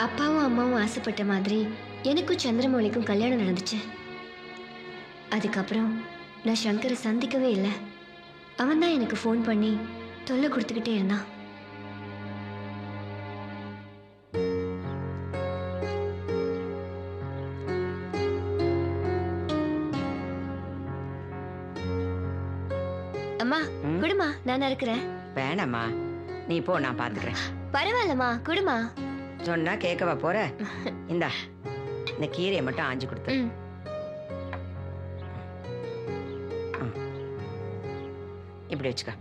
அப்பாவும் அம்மாவும் ஆசைப்பட்ட மாதிரி எனக்கும் சந்திரமௌலிக்கும் கல்யாணம் நடந்துச்சு. அதுக்கப்புறம் நான் சங்கரை சந்திக்கவே இல்லை. அவன் தான் எனக்கு ஃபோன் பண்ணி தொல்லை கொடுத்துக்கிட்டே இருந்தான். அம்மா குடுமா, நான் இருக்கிறேன். வேணாம்மா, நீ போ, நான் பாத்துக்கிறேன். பரவாயில்லம்மா, குடுமா. சொன்னா கேட்கவா போற? இந்தா, இந்த கீரையை மட்டும் ஆஞ்சு கொடுத்து. இப்படி வச்சுக்க.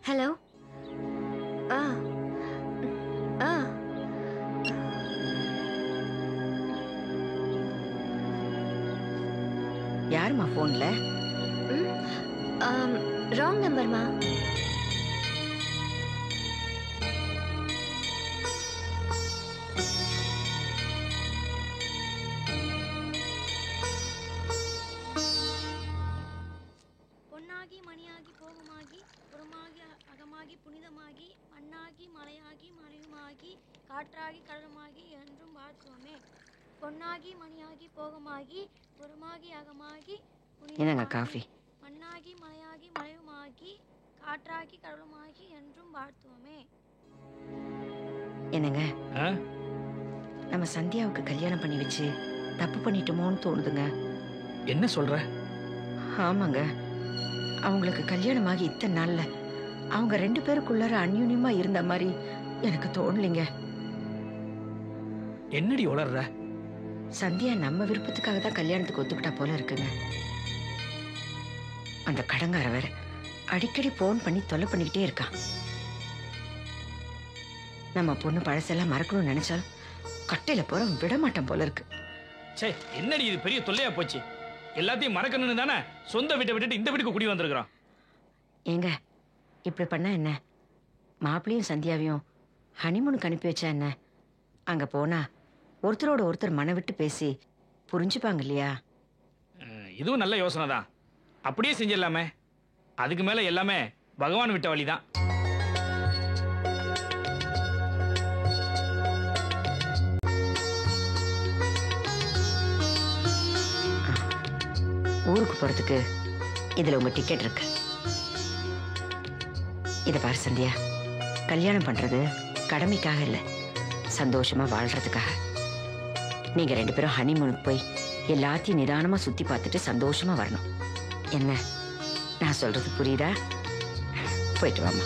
ஹலோ. யாருமா போன்ல? ராங் நம்பர்மா. பொன்னாகி மணியாகி போகமாகி புறமாகி அகமாகி புனிதமாகி மண்ணாகி மலையாகி மலையுமாகி காற்றாகி கடலுமாகி என்றும் வாழ்த்துவோமே. பொன்னாகி மணியாகி போகமாகி புறமாகி அகமாகி என்னங்க காஃபி? மண்ணாகி மலையாகி மலையுமாகி காற்றாகி கடலுமாகி என்றும் வாழ்த்துவோமே. என்னங்க, நம்ம சந்தியாவுக்கு கல்யாணம் பண்ணி வச்சு தப்பு பண்ணிட்டோமோன்னு தோணுதுங்க. என்ன சொல்ற? ஆமாங்க, அவங்களுக்கு கல்யாணமாகி இத்தனை நாள்ல அவங்க 2 பேருக்குள்ளார அந்யூன்யமா இருந்த மாதிரி எனக்கு தோணலைங்க. என்னடி உளர்ற? சந்தியா நம்ம விருப்பத்துக்காக தான் கல்யாணத்துக்கு ஒத்துக்கிட்டா போல இருக்குங்க. அந்த கடங்கார வேற அடிக்கடி போன் பண்ணி தொல்லை பண்ணிக்கிட்டே இருக்கான். நம்ம பொண்ணு பழசெல்லாம் மறக்கணும்னு நினைச்சாலும் கட்டையில போற விட மாட்டான் போல இருக்கு. சே, என்னடி இது பெரிய தொல்லையா போச்சு. எல்லாத்தையும் மறக்கணும்னு தானே சொந்த வீட்டை விட்டுட்டு இந்த வீட்டுக்கு குடி வந்திருக்கிறோம். ஏங்க இப்படி பண்ணா என்ன? மாப்பிளையும் சந்தியாவையும் ஹனிமூனுக்கு அனுப்பி வச்சா என்ன? அங்க போனா ஒருத்தரோட ஒருத்தர் மன விட்டு பேசி புரிஞ்சுப்பாங்க இல்லையா? இதுவும் நல்ல யோசனை தான். அப்படியே செஞ்சிடலாமே. அதுக்கு மேல எல்லாமே பகவான் விட்ட வழிதான். ஊருக்கு போறதுக்கு இதுல உங்க டிக்கெட் இருக்கு. இத பாரு சந்தியா, கல்யாணம் பண்றது கடமைக்காக இல்ல, சந்தோஷமா வாழ்றதுக்காக. நீங்க 2 பேரும் ஹனிமூனுக்கு போய் எல்லாத்தையும் நிதானமா சுத்தி பார்த்துட்டு சந்தோஷமா வரணும். என்ன நான் சொல்றது புரியுதா? போயிட்டு வாமா.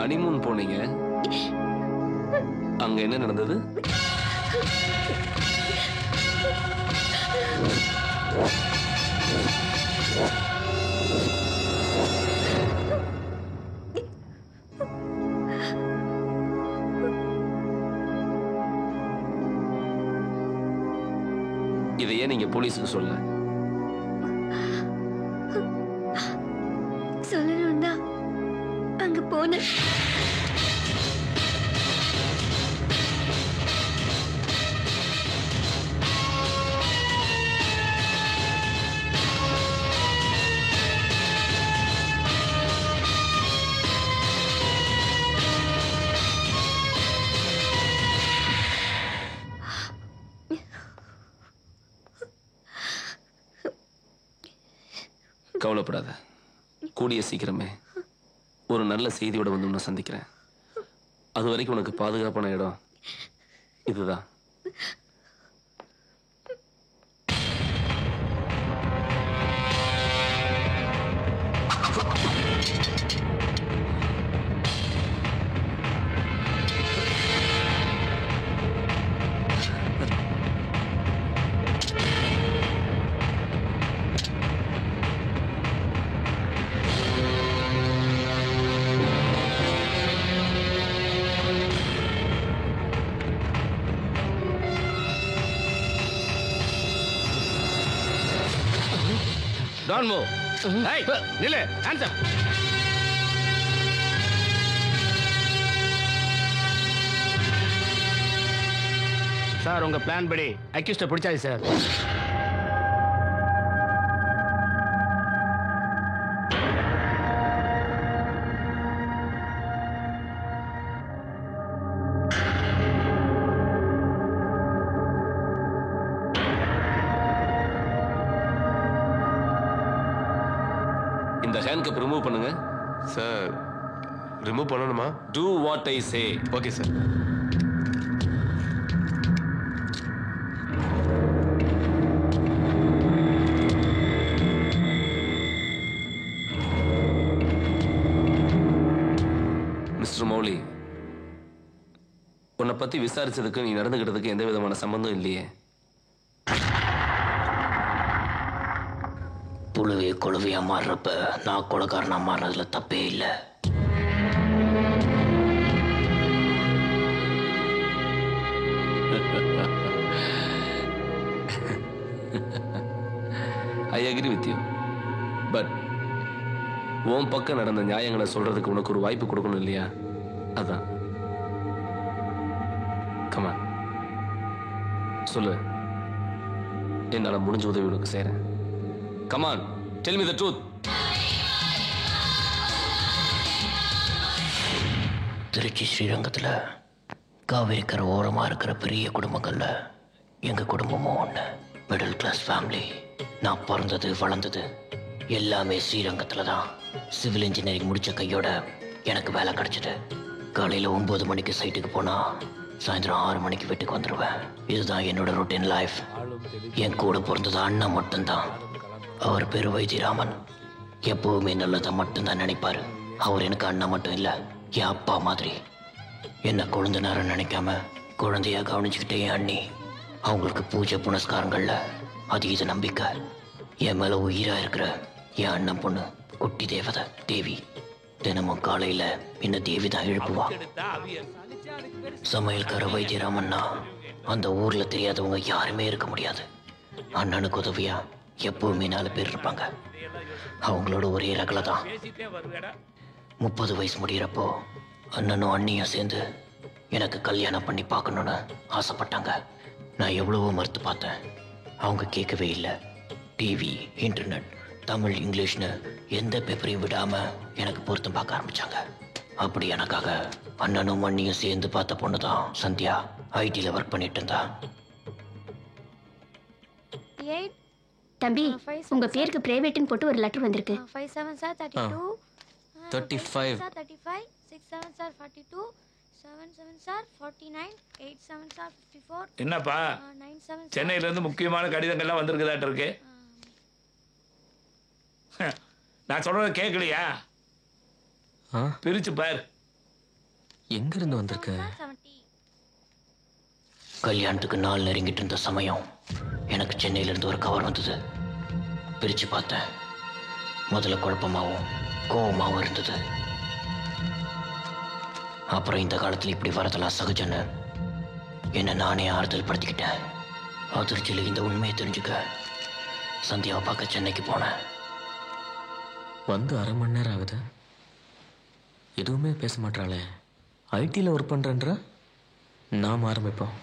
ஹனிமூன் போனீங்க, அங்க என்ன நடந்தது? இதையே நீங்க போலீஸுக்கு சொல்ல? சொல்லணும் தான் அங்க போன. கவலைப்படாத, கூடிய சீக்கிரமே ஒரு நல்ல செய்தியோட வந்து உன்னை சந்திக்கிறேன். அது வரைக்கும் உனக்கு பாதுகாப்பான இடம் இதுதான். Don't move. ஏய் நில்லு. ஆன்சர். சார் உங்க பிளான் படி அக்யூஸ்ட பிடிச்சாச்சு சார். இந்த ஹேண்ட்கப் ரிமூவ் பண்ணுங்க. சார் ரிமூவ் பண்ணணுமா? Do what I say. Okay sir. Mister Mouli, உன்னை பத்தி விசாரிச்சதுக்கு நீ நடந்துகிட்டதுக்கு எந்த விதமான சம்பந்தம் இல்லையே. புழுவே கொழுவையா மாறுறப்ப நான் கொலைக்காரனா மாறுறதுல தப்பே இல்லை. I agree with you. But உன் பக்கம் நடந்த நியாயங்களை சொல்றதுக்கு உனக்கு ஒரு வாய்ப்பு கொடுக்கணும் இல்லையா? அதான். கமான் சொல்லு. என்னால முடிஞ்ச உதவி உனக்கு செய்றேன். Come on tell me the truth. Trichy ஸ்ரீரங்கத்தில் காவேரிக்கரை ஓரமாக இருக்கிற பெரிய குடும்பங்கள்ல எங்கள் குடும்பமும் ஒன்று. Middle class family. நான் பிறந்தது வளர்ந்தது எல்லாமே ஸ்ரீரங்கத்தில் தான். சிவில் இன்ஜினியரிங் முடித்த கையோட எனக்கு வேலை கிடச்சிது. காலையில் 9 மணிக்கு சைட்டுக்கு போனால் சாயந்தரம் 6 மணிக்கு வீட்டுக்கு வந்துடுவேன். இதுதான் என்னோட ரொட்டீன் லைஃப். என் கூட பிறந்தது அண்ணன் மட்டும்தான். அவர் பேர் வைத்தியராமன். எப்பவுமே நல்லதை மட்டும்தான் நினைப்பாரு. அவர் எனக்கு அண்ணன் மட்டும் இல்லை, என் அப்பா மாதிரி. என்ன குழந்தை நேரம் நினைக்காம குழந்தையா கவனிச்சுக்கிட்டே என் அண்ணி. அவங்களுக்கு பூஜை புனஸ்காரங்கள்ல அதீத நம்பிக்கை. என் மேல உயிரா இருக்கிற என் அண்ணன் பொண்ணு குட்டி தேவதை தேவி. தினமும் காலையில என்ன தேவி தான் எழுப்புவா. சமையல்கார வைத்தியராமன்னா அந்த ஊர்ல தெரியாதவங்க யாருமே இருக்க முடியாது. அண்ணனுக்கு உதவியா எப்பவுமே 4 பேர் இருப்பாங்க. அவங்களோட ஒரே ரகலை தான். 30 வயசு முடிகிறப்போ அண்ணனும் அண்ணியும் சேர்ந்து எனக்கு கல்யாணம் பண்ணி பார்க்கணுன்னு ஆசைப்பட்டாங்க. நான் எவ்வளவோ மறுத்து பார்த்தேன். அவங்க கேட்கவே இல்லை. டிவி, இன்டர்நெட், தமிழ், இங்கிலீஷ்னு எந்த பேப்பரையும் விடாம எனக்கு பொருத்தம் பார்க்க ஆரம்பிச்சாங்க. அப்படி எனக்காக அண்ணனும் அண்ணியும் சேர்ந்து பார்த்த பொண்ணு தான் சந்தியா. ஐடியில் ஒர்க் பண்ணிட்டு இருந்தா. தம்பி உங்க பேருக்கு பிரைவேட்னு போட்டு ஒரு லெட்டர் வந்திருக்கு. 5 7 சார் 32 35 35 6 7 சார் 42 7 7 சார் 49 8 7 சார் 54. என்னப்பா 9 7 சென்னையில இருந்து முக்கியமான கடிதங்கள்லாம் வந்திருக்குதாட்ட இருக்கு. நான் சொல்றது கேட்கலையா? பிரிச்சு பார். எங்க இருந்து வந்திருக்க? கல்யாணத்துக்கு நாள் நெருங்கிட்டு இருந்த சமயம் எனக்கு சென்னையிலிருந்து ஒரு கவர் வந்தது. பிரிச்சு பார்த்தேன். முதல்ல குழப்பமாகவும் கோபமாகவும் இருந்தது. அப்புறம் இந்த காலத்தில் இப்படி வரதெல்லாம் சகஜன்னு என்னை நானே ஆறுதல் படுத்திக்கிட்டேன். அதிர்ச்சியில் இந்த உண்மையை தெரிஞ்சுக்க சந்தியாவை பார்க்க சென்னைக்கு போனேன். வந்து 1/2 மணி நேரம் ஆகுது. எதுவுமே பேச மாட்டாளே. ஐடியில் ஒர்க் பண்ணுறேன்ற நாம் ஆரம்பிப்போம்.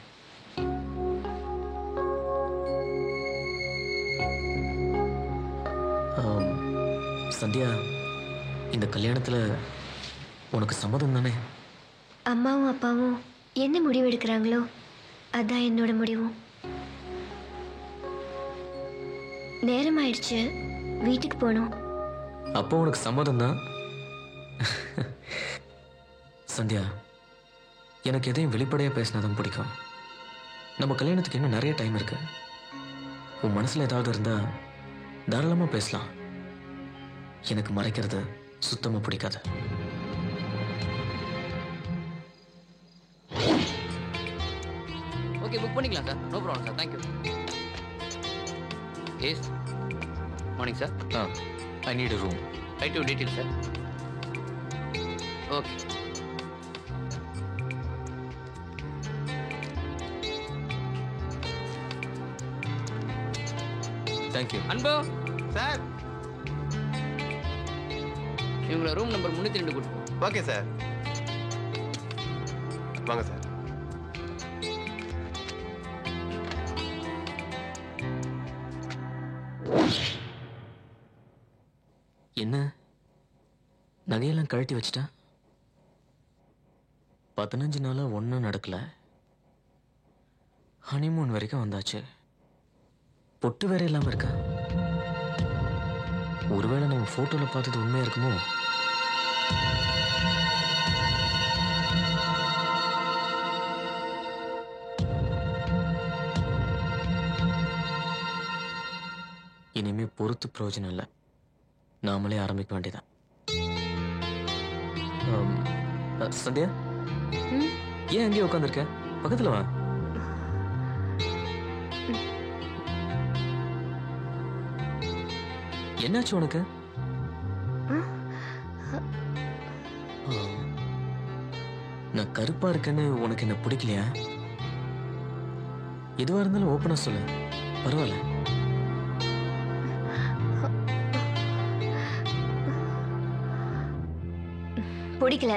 சந்தியா, இந்த கல்யாணத்தில் உனக்கு சம்மதம் தானே? அம்மாவும் அப்பாவும் என்ன முடிவு எடுக்கிறாங்களோ அதான் என்னோட முடிவும். நேரம் ஆயிடுச்சு, வீட்டுக்கு போகணும். அப்போ உனக்கு சம்மதம் தான். சந்தியா, எனக்கு எதையும் வெளிப்படையாக பேசினாதான் பிடிக்கும். நம்ம கல்யாணத்துக்கு இன்னும் நிறைய டைம் இருக்கு. உன் மனசில் ஏதாவது இருந்தால் தாராளமாக பேசலாம். எனக்கு மறைக்கிறது சுத்தமாக பிடிக்காது. ஓகே, புக் பண்ணிக்கலாம் sir. No problem sir. Thank you. Yes morning sir. I need a room. Write to detail sir. Okay. Thank you. Anbu sir இவங்களை ரூம் நம்பர் 302 கூட்டு போ. Okay sir. வாங்க சார். என்ன நகையெல்லாம் கழட்டி வச்சிட்டா? 15 நாளா ஒன்றும் நடக்கல. ஹனிமூன் வரைக்கும் வந்தாச்சு. பொட்டு வேற இல்லாம இருக்கா? ஒருவேளை நம்ம போட்டோல பார்த்தது உண்மையா இருக்குமோ? இனிமே பொறுத்து பிரயோஜனம் இல்லை. நாமளே ஆரம்பிக்க வேண்டியதான். சந்தியா, ஏன் அங்கேயே உட்காந்துருக்க? பக்கத்துல வா. என்னாச்சு உனக்கு? நான் கருப்பா இருக்கேன்னு உனக்கு என்ன பிடிக்கலையா? எதுவா இருந்தாலும் ஓப்பனா சொல்லு, பரவாயில்ல. பிடிக்கல.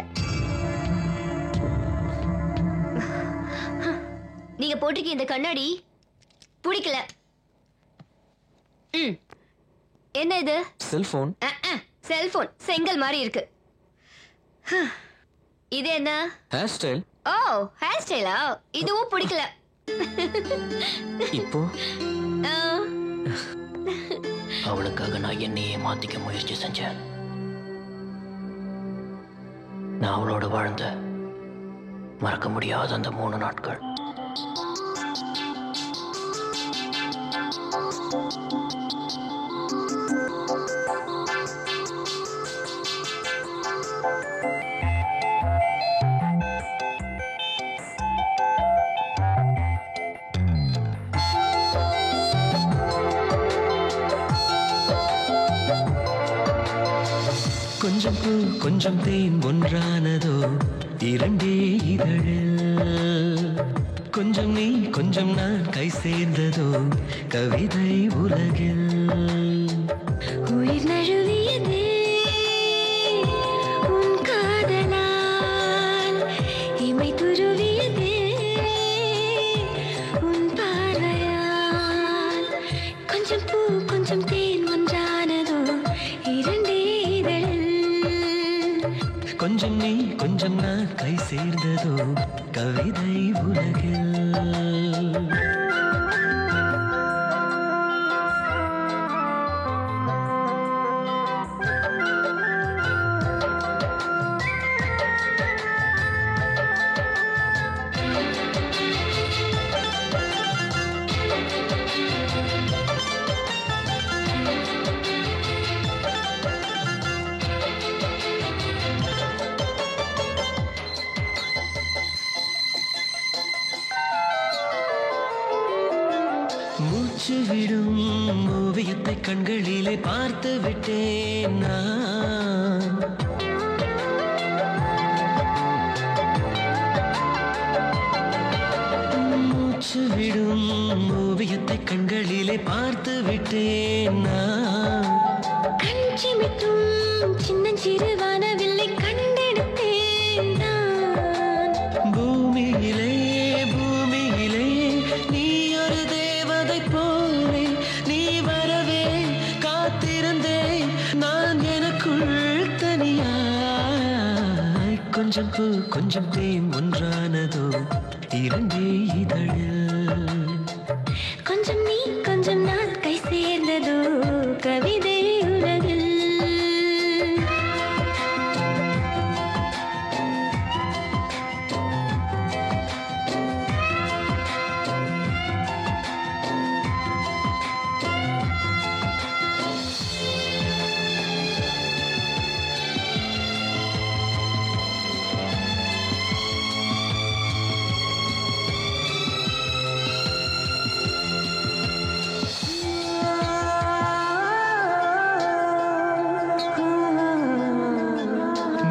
நீங்க போட்டிருக்க இந்த கண்ணாடி பிடிக்கல. என்ன இது? செல்போன். செல்போன் செங்கல் மாதிரி இருக்கு. இது என்ன? Hair style. ஓ, ஹேர் ஸ்டைலா? இதுவும் பிடிக்கல. இப்போ அவளுக்காக நான் என்னையே மாத்திக்க முயற்சி செஞ்சேன். நான் அவளோட வாழ்ந்த மறக்க முடியாத அந்த 3 நாட்கள். கொஞ்சம் பூ கொஞ்சம் தேன் ஒன்றானதோ 2 இதழில். கொஞ்சம் நீ கொஞ்சம் நான் கை சேர்ந்ததோ கவிதை உலகில். உயிர் நழுவியதே உன் காதலால், இமை துருவியதே உன் பார்வையால். கொஞ்சம் பூ கொஞ்சம் தேன் ஒன்றானதோ 2 இதழில். கொஞ்சம் நீ கொஞ்சம் நான் கை சேர்ந்ததோ கவிதை உலகில். மூச்சு விடும் ஓவியத்தை கண்களிலே பார்த்து விட்டேன் நான். மூச்சு விடும் ஓவியத்தை கண்களிலே பார்த்து விட்டேன் நான். கண் சிமிட்டும் சின்னஞ்சிறு வானவில்லை கண்டெடுத்தேன் நான். பூமியிலே பூமியிலே நீ ஒரு தேவதை போலே, நீ வரவே காத்திருந்தேன் நான் எனக்குள் தனியாய். கொஞ்சம் பூ கொஞ்சம் தேன் ஒன்றானதோ 2 இதழில். கொஞ்சம் நீ கொஞ்சம் நான் கை சேர்ந்ததோ கவிதை உலகில்.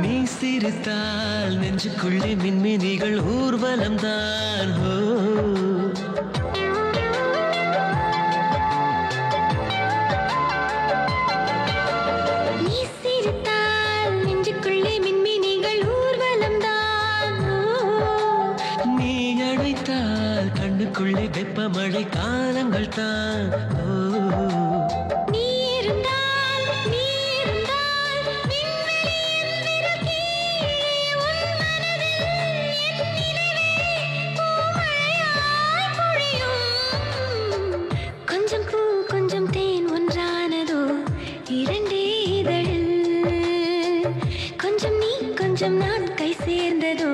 நீ சிரித்தால் நெஞ்சுக்குள்ளே மின்மினிகள் ஊர்வலம் தான். நீ சிரித்தால் காலங்கள் தான் நீ இருந்தால் கொஞ்சம் பூ கொஞ்சம் தேன் ஒன்றானதோ இரண்டே இதழில் கொஞ்சம் நீ கொஞ்சம் நான் கை சேர்ந்ததோ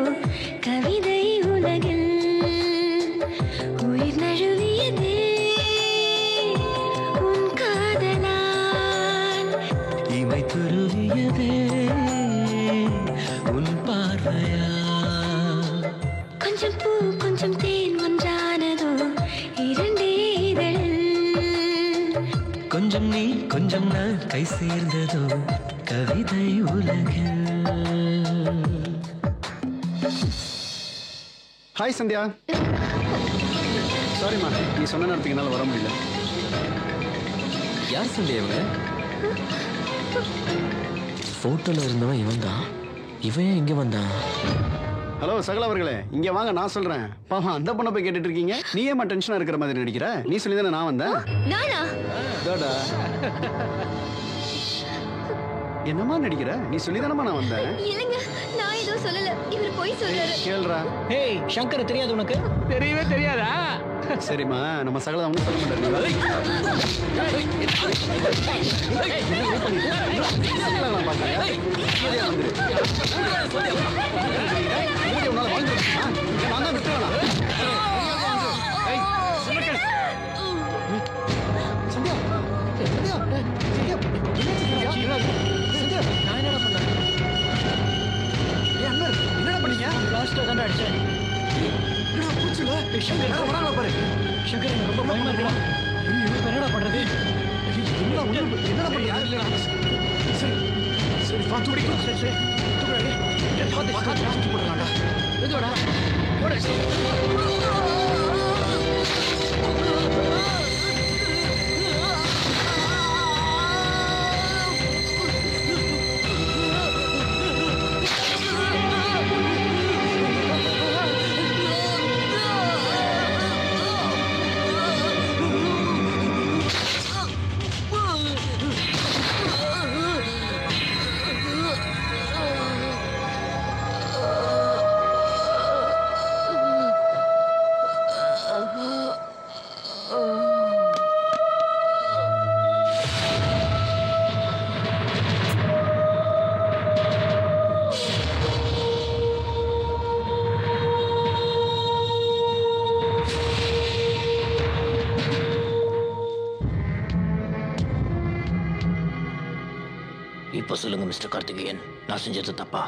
கவிதை உலகில் உயிர் நழுவியதே உன் காதலால் இமை துருவியதே உன் பார்வையா கொஞ்சம் பூ கொஞ்சம் தேன் ஒன்றானதோ இரண்டே இதழில் கொஞ்சம் நீ கொஞ்சம் நான் கை சேர்ந்ததோ கவிதை உலகில். ஹாய் சந்தியா. சாரிம்மா, நீ சொன்ன நேரத்துக்கு என்னால் வர முடியல. யார் சந்தியா இவங்க? ஃபோட்டோவில் இருந்தவன் இவன் தான். இவன் ஏன் இங்கே வந்தான்? ஹலோ சகல அவர்களே, இங்க வாங்க, நான் சொல்றேன். பாவம் அந்த பொண்ணை போய் கேட்டுட்டு இருக்கீங்க. நீ ஏமா டென்ஷனா இருக்கிற மாதிரி நடிக்கிற? நீ சொல்லி தானே நான் வந்தேன். நானா? தோடா என்னமா நடிக்கிற? நீ சொல்லி தானமா நான் வந்தேன். இல்லைங்க, நான் எதுவும் சொல்லல. இவர் போய் சொல்றாரு. கேளுடா. ஏய் சங்கர் தெரியாது உனக்கு? தெரியவே தெரியாதா? சரிம்மா, நம்ம சகல அவங்க சொல்ல மாட்டாரு. என்னடா பண்ணீங்க? லாஸ்டா தான் அடிச்சேன். சங்கர் எனக்கு ரொம்ப பயமா இருக்குடா. என்னடா பண்றது? என்னடா பண்ணியா? சரி பார்த்து பிடிக்கும். சரி பார்த்து போடுறாடா. எதுவாடா போட. இப்போ சொல்லுங்க மிஸ்டர் கார்த்திகேயன், நான் செஞ்சது தப்பா?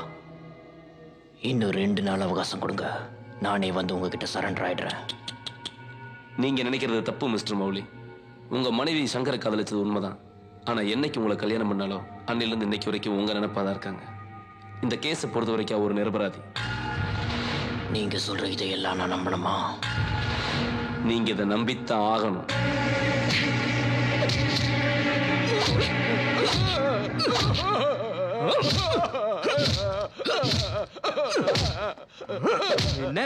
இன்னும் 2 நாள் அவகாசம் கொடுங்க, நானே வந்து உங்ககிட்ட சரண்டர் ஆயிடுறேன். நீங்க நினைக்கிறது தப்பு மிஸ்டர் மௌலி. உங்க மனைவி சங்கரை காதலிச்சது உண்மைதான். ஆனா என்னைக்கு உங்களை கல்யாணம் பண்ணாலோ அன்னிலிருந்து இன்னைக்கு வரைக்கும் உங்க நினைப்பாதான் இருக்காங்க. இந்த கேஸை பொறுத்த வரைக்கும் ஒரு நிரபராதி. நீங்க சொல்ற இதையெல்லாம் நான் நம்பணுமா? நீங்க இதை நம்பித்தான் ஆகணும். என்ன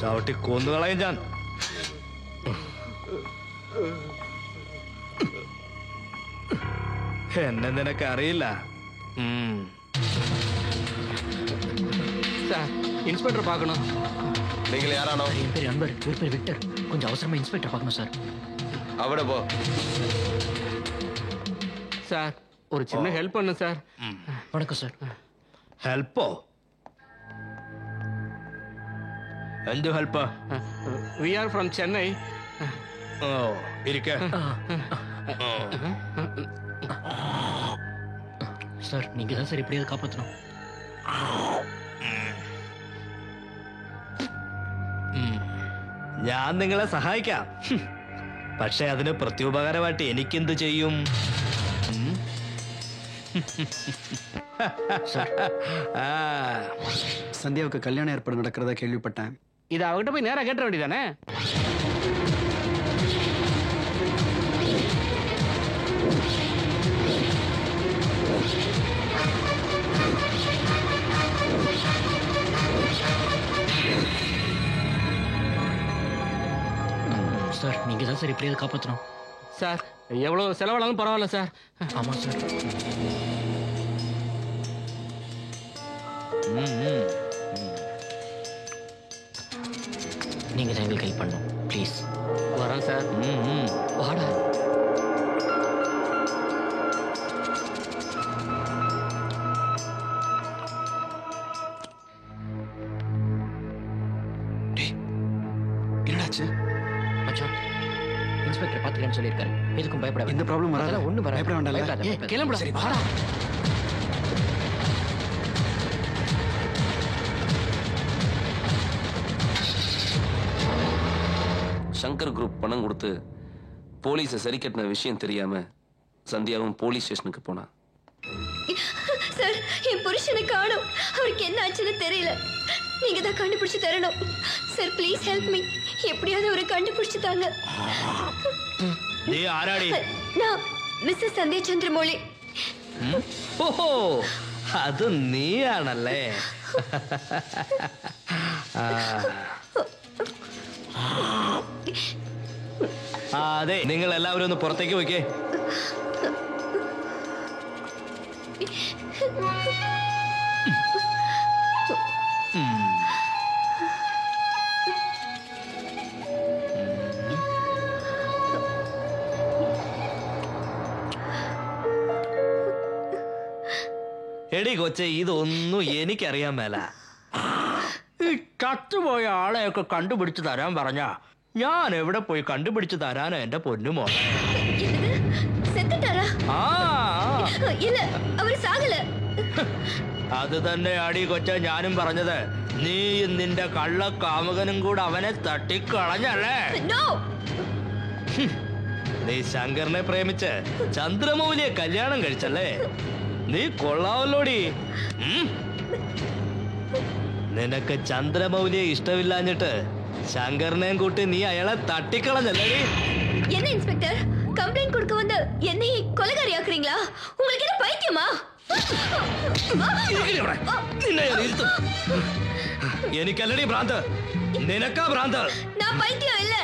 ചവിട്ടി കൊന്നുകളയും ഞാൻ. എന്നെ നിനക്ക് അറിയില്ല. சார் இன்ஸ்பெக்டர் பார்க்கணும். நீங்கள் யாரானோ? என் பேர் அன்பர், இவர் பேர் விக்டர். கொஞ்சம் அவசரமா இன்ஸ்பெக்டர் பார்க்கணும் சார். அவட போ. சார் ஒரு சின்ன ஹெல்ப் பண்ணு சார். வணக்கம் சார். ഹെൽപ്പോ? എന്ത് help? We are from Chennai. ഓ ഇരിക്ക. சார் நீங்க தான் சார் எப்படியாவது காப்பாற்றணும். ഞാൻ നിങ്ങളെ സഹായിക്കാം. പക്ഷെ അതിന് പ്രത്യുപകാരമായിട്ട് എനിക്കെന്ത് ചെയ്യും? சந்தியாவுக்கு கல்யாண ஏற்பாடு நடக்கிறதா கேள்விப்பட்டேன். இது அவகிட்ட போய் நேரா கேட்ட வேண்டியதானே? நீங்க தான் சார் எப்படியாவது காப்பாற்றணும். சார் எவ்வளோ செலவானாலும் பரவாயில்ல சார். ஆமாம் சார். நீங்க தான் எங்களுக்கு ஹெல்ப் பண்ணணும் ப்ளீஸ். வரேன் சார். வாடா. என்னாச்சு மச்சான்? இன்ஸ்பெக்டர் பார்த்துக்கன்னு சொல்லியிருக்காரு. எதுக்கும் பயப்படாத. எந்த ப்ராப்ளம் வராது. ஒன்றும் வராது. பயப்பட வேண்டாம். பயப்படாத. கிளம்புடா. சரி வாடா. சங்கர் குரூப் பணம் கொடுத்து போலீஸை சரி கட்டின விஷயம் தெரியாம சந்தியாவும் போலீஸ் ஸ்டேஷனுக்கு போனா. சார், என் புருஷனை காணோம். அவருக்கு என்ன ஆச்சுன்னு தெரியல. நீங்க தான் கண்டுபிடிச்சு தரணும் சார். Please help me. எப்படியாவது அவரை கண்டுபிடிச்சு தாங்க. நீ ஆராடி? நான் மிஸ்ஸஸ் சந்தியா சந்திரமௌலி. ஓஹோ, அது நீயானல்லே. അതെ, നിങ്ങൾ എല്ലാവരും ഒന്ന് പുറത്തേക്ക് പോയിക്കേ. എടി കൊച്ചെ, ഇതൊന്നും എനിക്കറിയാൻ മേല. ഈ ചത്തുപോയ ആളെയൊക്കെ കണ്ടുപിടിച്ചു തരാൻ പറഞ്ഞ ഞാൻ എവിടെ പോയി കണ്ടുപിടിച്ചു തരാനാ എന്റെ പൊന്നുമോ? അത് തന്നെ അടി കൊച്ച ഞാനും പറഞ്ഞത്. നീയും നിന്റെ കള്ള കാമുകനും കൂടെ അവനെ തട്ടിക്കളഞ്ഞല്ലേ? നീ ശങ്കറിനെ പ്രേമിച്ച് ചന്ദ്രമൗലിയെ കല്യാണം കഴിച്ചല്ലേ? നീ കൊള്ളാവല്ലോടി. നിനക്ക് ചന്ദ്രമൗലിയെ ഇഷ്ടമില്ലാഞ്ഞിട്ട് ശങ്കറിനെയും കൂട്ടി നീ അയാളെ തട്ടിക്കളഞ്ഞല്ലേ? என்ன இன்ஸ்பெக்டர், கம்ப்ளைண்ட் கொடுக்க வந்து என்னை கொலைகாரி ஆக்குறீங்களா? உங்களுக்கு என்ன பைத்தியமா? എനിക്കല്ലടി ഭ്രാന്ത്, നിനക്കാ ഭ്രാന്ത്. நான் பைத்தியம் இல்ல.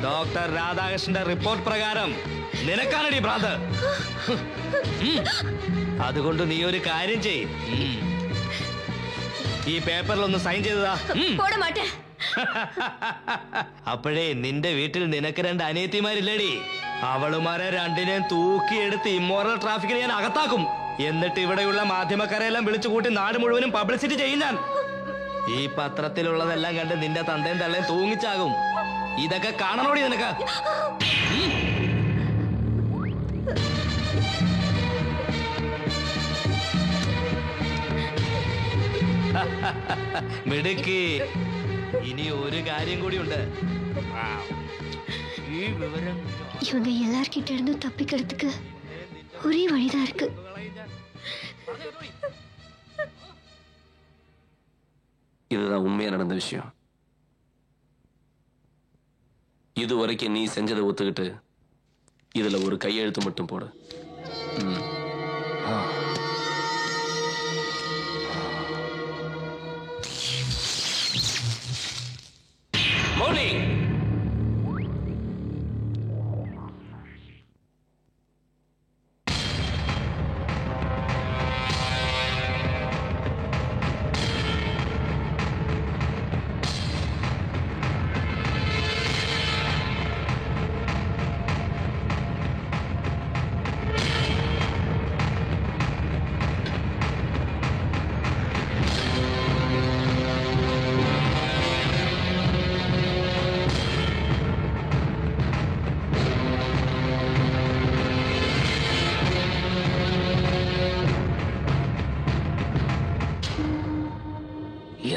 ഡോക്ടർ രാധാകൃഷ്ണന്റെ റിപ്പോർട്ട് പ്രകാരം നിനക്കാണടി ഭ്രാന്ത്. അതുകൊണ്ട് നീ ഒരു കാര്യം ചെയ്, ഈ പേപ്പറിലൊന്ന് സൈൻ ചെയ്തതാ. போட மாட்டேன். അപ്പോഴേ നിന്റെ വീട്ടിൽ നിനക്ക് രണ്ട് അനിയത്തിമാരില്ലേടി? അവളുമാരെ രണ്ടിനെയും തൂക്കിയെടുത്ത് ഇമ്മോറൽ ട്രാഫിക്കിന് ഞാൻ അകത്താക്കും. എന്നിട്ട് ഇവിടെയുള്ള മാധ്യമക്കാരെല്ലാം വിളിച്ചു കൂട്ടി നാട് മുഴുവനും പബ്ലിസിറ്റി ചെയ്യും ഞാൻ. ഈ പത്രത്തിലുള്ളതെല്ലാം കണ്ട് നിന്റെ തന്തയും തള്ളയും തൂങ്ങിച്ചാകും. ഇതൊക്കെ കാണണോടി നിനക്ക്? മിടുക്കി. ഇനി ഒരു കാര്യം കൂടിയുണ്ട്. ഈ വിവരം இவங்க எல்லார்கிட்ட இருந்தும் தப்பிக்கிறதுக்கு ஒரே வழிதான் இருக்கு. இதுதான் உண்மையா நடந்த விஷயம். இதுவரைக்கும் நீ செஞ்சதை ஒத்துக்கிட்டு இதுல ஒரு கையெழுத்து மட்டும் போடு. மௌலி,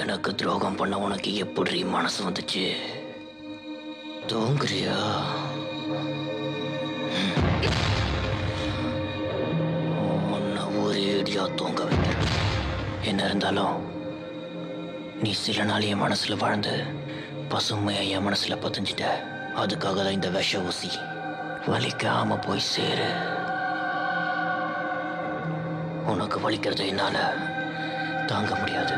எனக்கு துரோகம் பண்ண உனக்கு எப்படி மனசு வந்துச்சு? தூங்குறியா? உன்னை ஒரேடியா தூங்க வைக்கிறேன். என்ன இருந்தாலும் நீ சில நாள் என் மனசுல வாழ்ந்து பசுமையா என் மனசுல பதிஞ்சிட்ட. அதுக்காக தான் இந்த விஷ ஊசி. வலிக்காம போய் சேரு. உனக்கு வலிக்கிறது என்னால தாங்க முடியாது.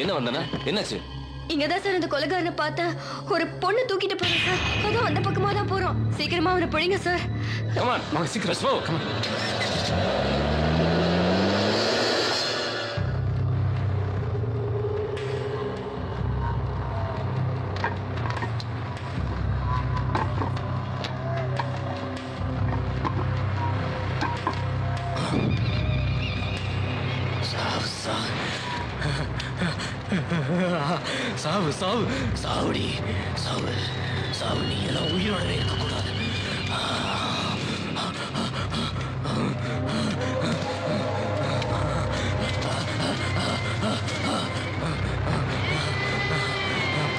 என்ன வந்தனா என்னாச்சு? இங்கதான் சார் இந்த கொலைகாரனை பார்த்தேன். ஒரு பொண்ணு தூக்கிட்டு போறேன் சார். அதுவும் அந்த பக்கமா தான் போறோம். சீக்கிரமா அவனை பிடிங்க சார். Come on, வாங்க சீக்கிரம் ஸ்லோ. Come on. சாவு சாவு சாவுடி சாவு சாவு. நீ எல்லாம் உயிரோட இருக்கக்கூடாது.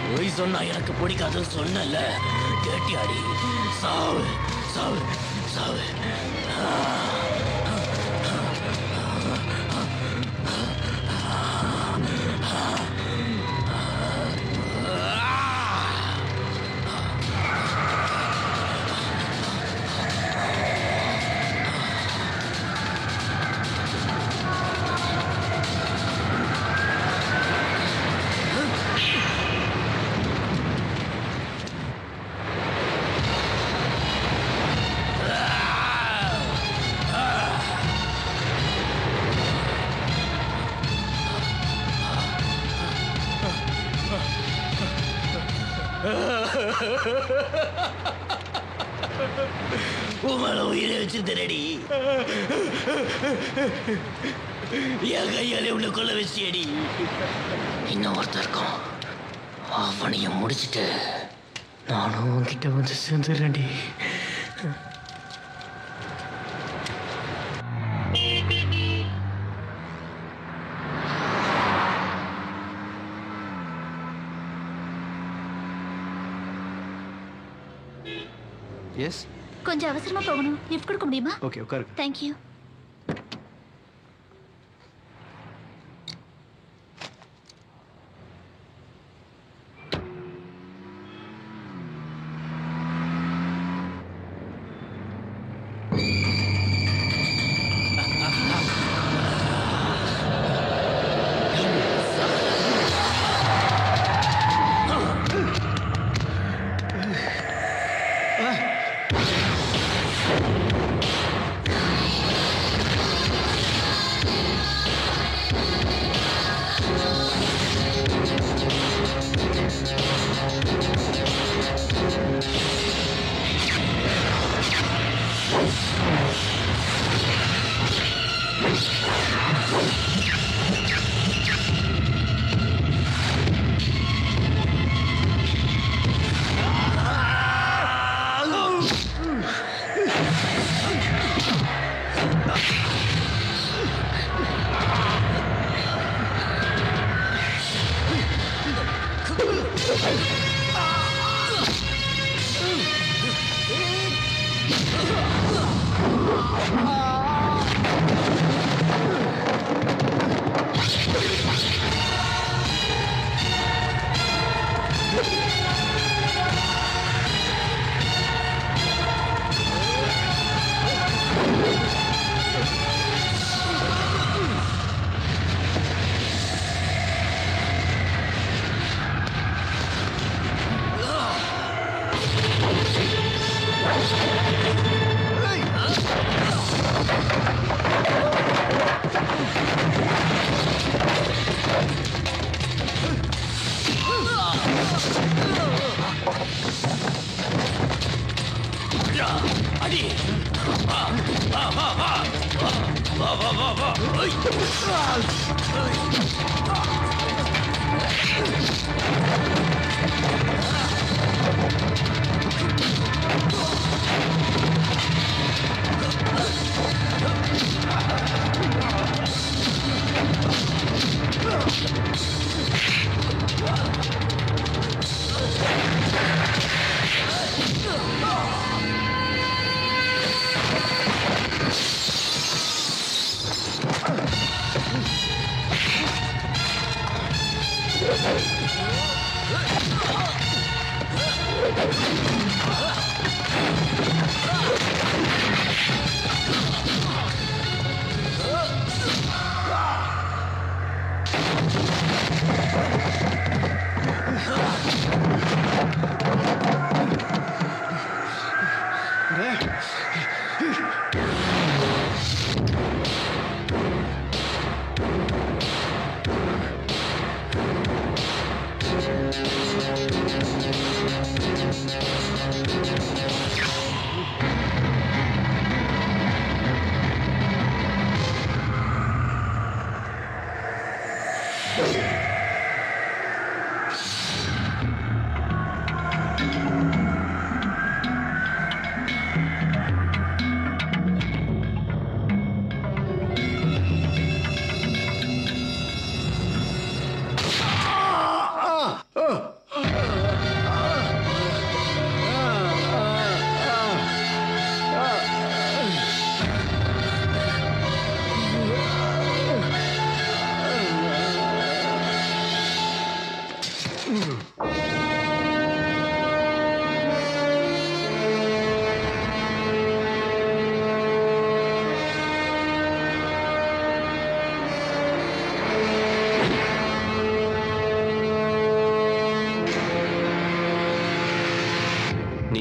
பொய் சொன்னா எனக்கு பிடிக்காதுன்னு சொன்னல, கேட்டியாடி? சாவு சாவு சாவு. உமல உயிரை வச்சு திரடி என் கையாலே உன்னை கொள்ள வச்சியடி. இன்னும் ஒருத்தர் இருக்கான், அவனையும் முடிச்சுட்டு நானும் உன்கிட்ட வந்து சேர்ந்துடுறேன்டி. எஸ், கொஞ்சம் அவசரமா போகணும். லிஃப்ட் கொடுக்க முடியுமா? ஓகே, உட்காருங்க. Thank you.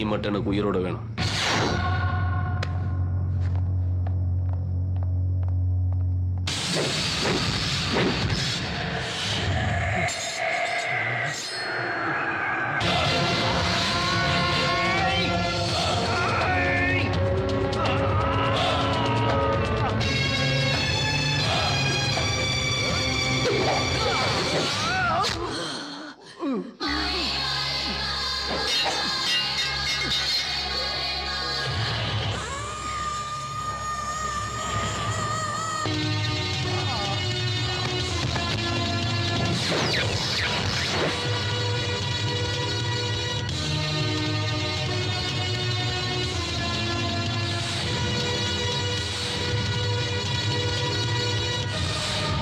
நீ மட்டும் எனக்கு உயிரோட வேணும்.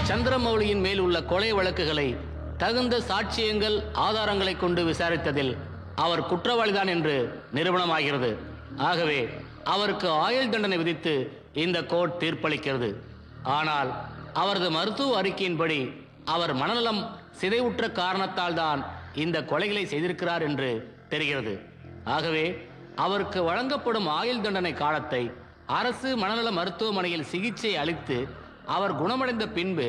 சந்திரமௌலியின் மேல் உள்ள கொலை வழக்குகளை தகுந்த சாட்சியங்கள் ஆதாரங்களை கொண்டு விசாரித்ததில் அவர் குற்றவாளிதான் என்று நிரூபணமாகிறது. ஆகவே அவருக்கு ஆயுள் தண்டனை விதித்து இந்த கோர்ட் தீர்ப்பளிக்கிறது. ஆனால் அவரது மருத்துவ அறிக்கையின்படி அவர் மனநலம் சிதைவுற்ற காரணத்தால் தான் இந்த கொலைகளை செய்திருக்கிறார் என்று தெரிகிறது. ஆகவே அவருக்கு வழங்கப்படும் ஆயுள் தண்டனை காலத்தை அரசு மனநல மருத்துவமனையில் சிகிச்சை அளித்து அவர் குணமடைந்த பின்பு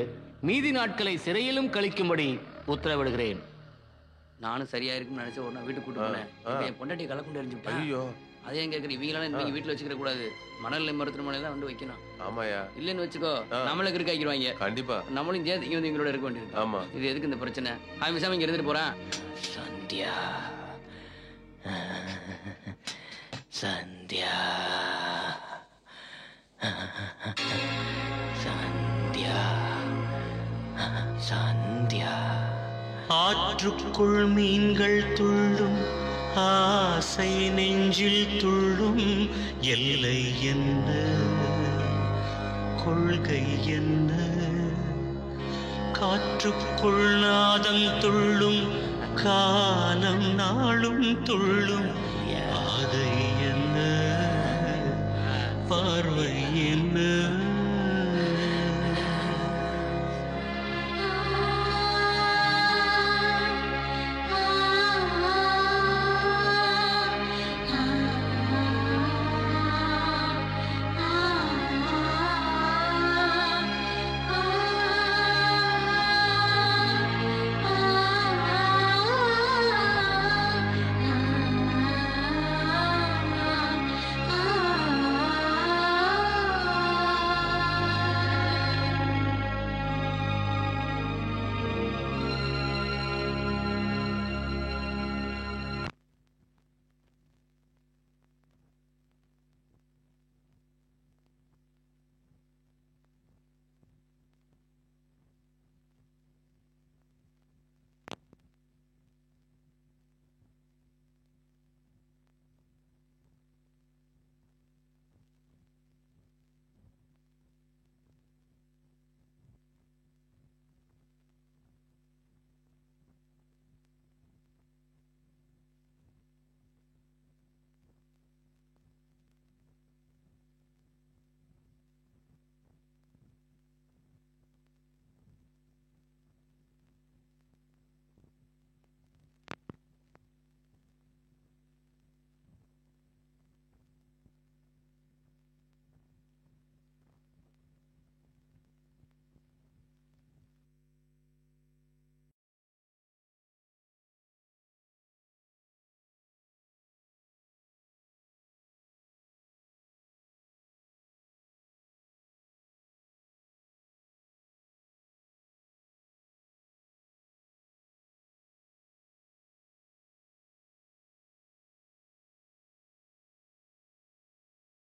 மீதி நாட்களை சிறையிலும் கழிக்கும்படி உத்தரவிடுகிறேன். நானும் சரியா இருக்குன்னு நினைச்ச உடனே வீட்டுக்கு கூட்டு போனேன். என் பொண்டாட்டி கலக்குண்டு எரிஞ்சுட்டேன். ஐயோ, அதே கேட்குறேன். இவங்களாம் நீங்க வீட்டுல வச்சுக்கிற கூடாது, மணல் மருத்துவமனை தான் வந்து வைக்கணும். ஆமாயா, இல்லன்னு வச்சுக்கோ நம்மளுக்கு இருக்க ஆக்கிடுவாங்க. கண்டிப்பா நம்மளும் சேர்த்து இங்க வந்து எங்களோட இருக்க வேண்டியிருக்கு. ஆமா, இது எதுக்கு இந்த பிரச்சனை? அவன் விசாமி இங்க இருந்துட்டு போறான். சந்தியா சந்தியா சந்தியா சந்தியா. ஆற்றுக்குள் மீன்கள் துள்ளும், ஆசை நெஞ்சில் துள்ளும். எல்லை என்ன, கொள்கை என்ன? காற்றுக்குள் நாதம் துள்ளும், காலம் நாளும் துள்ளும். பாதை என்ன, பார்வை என்ன?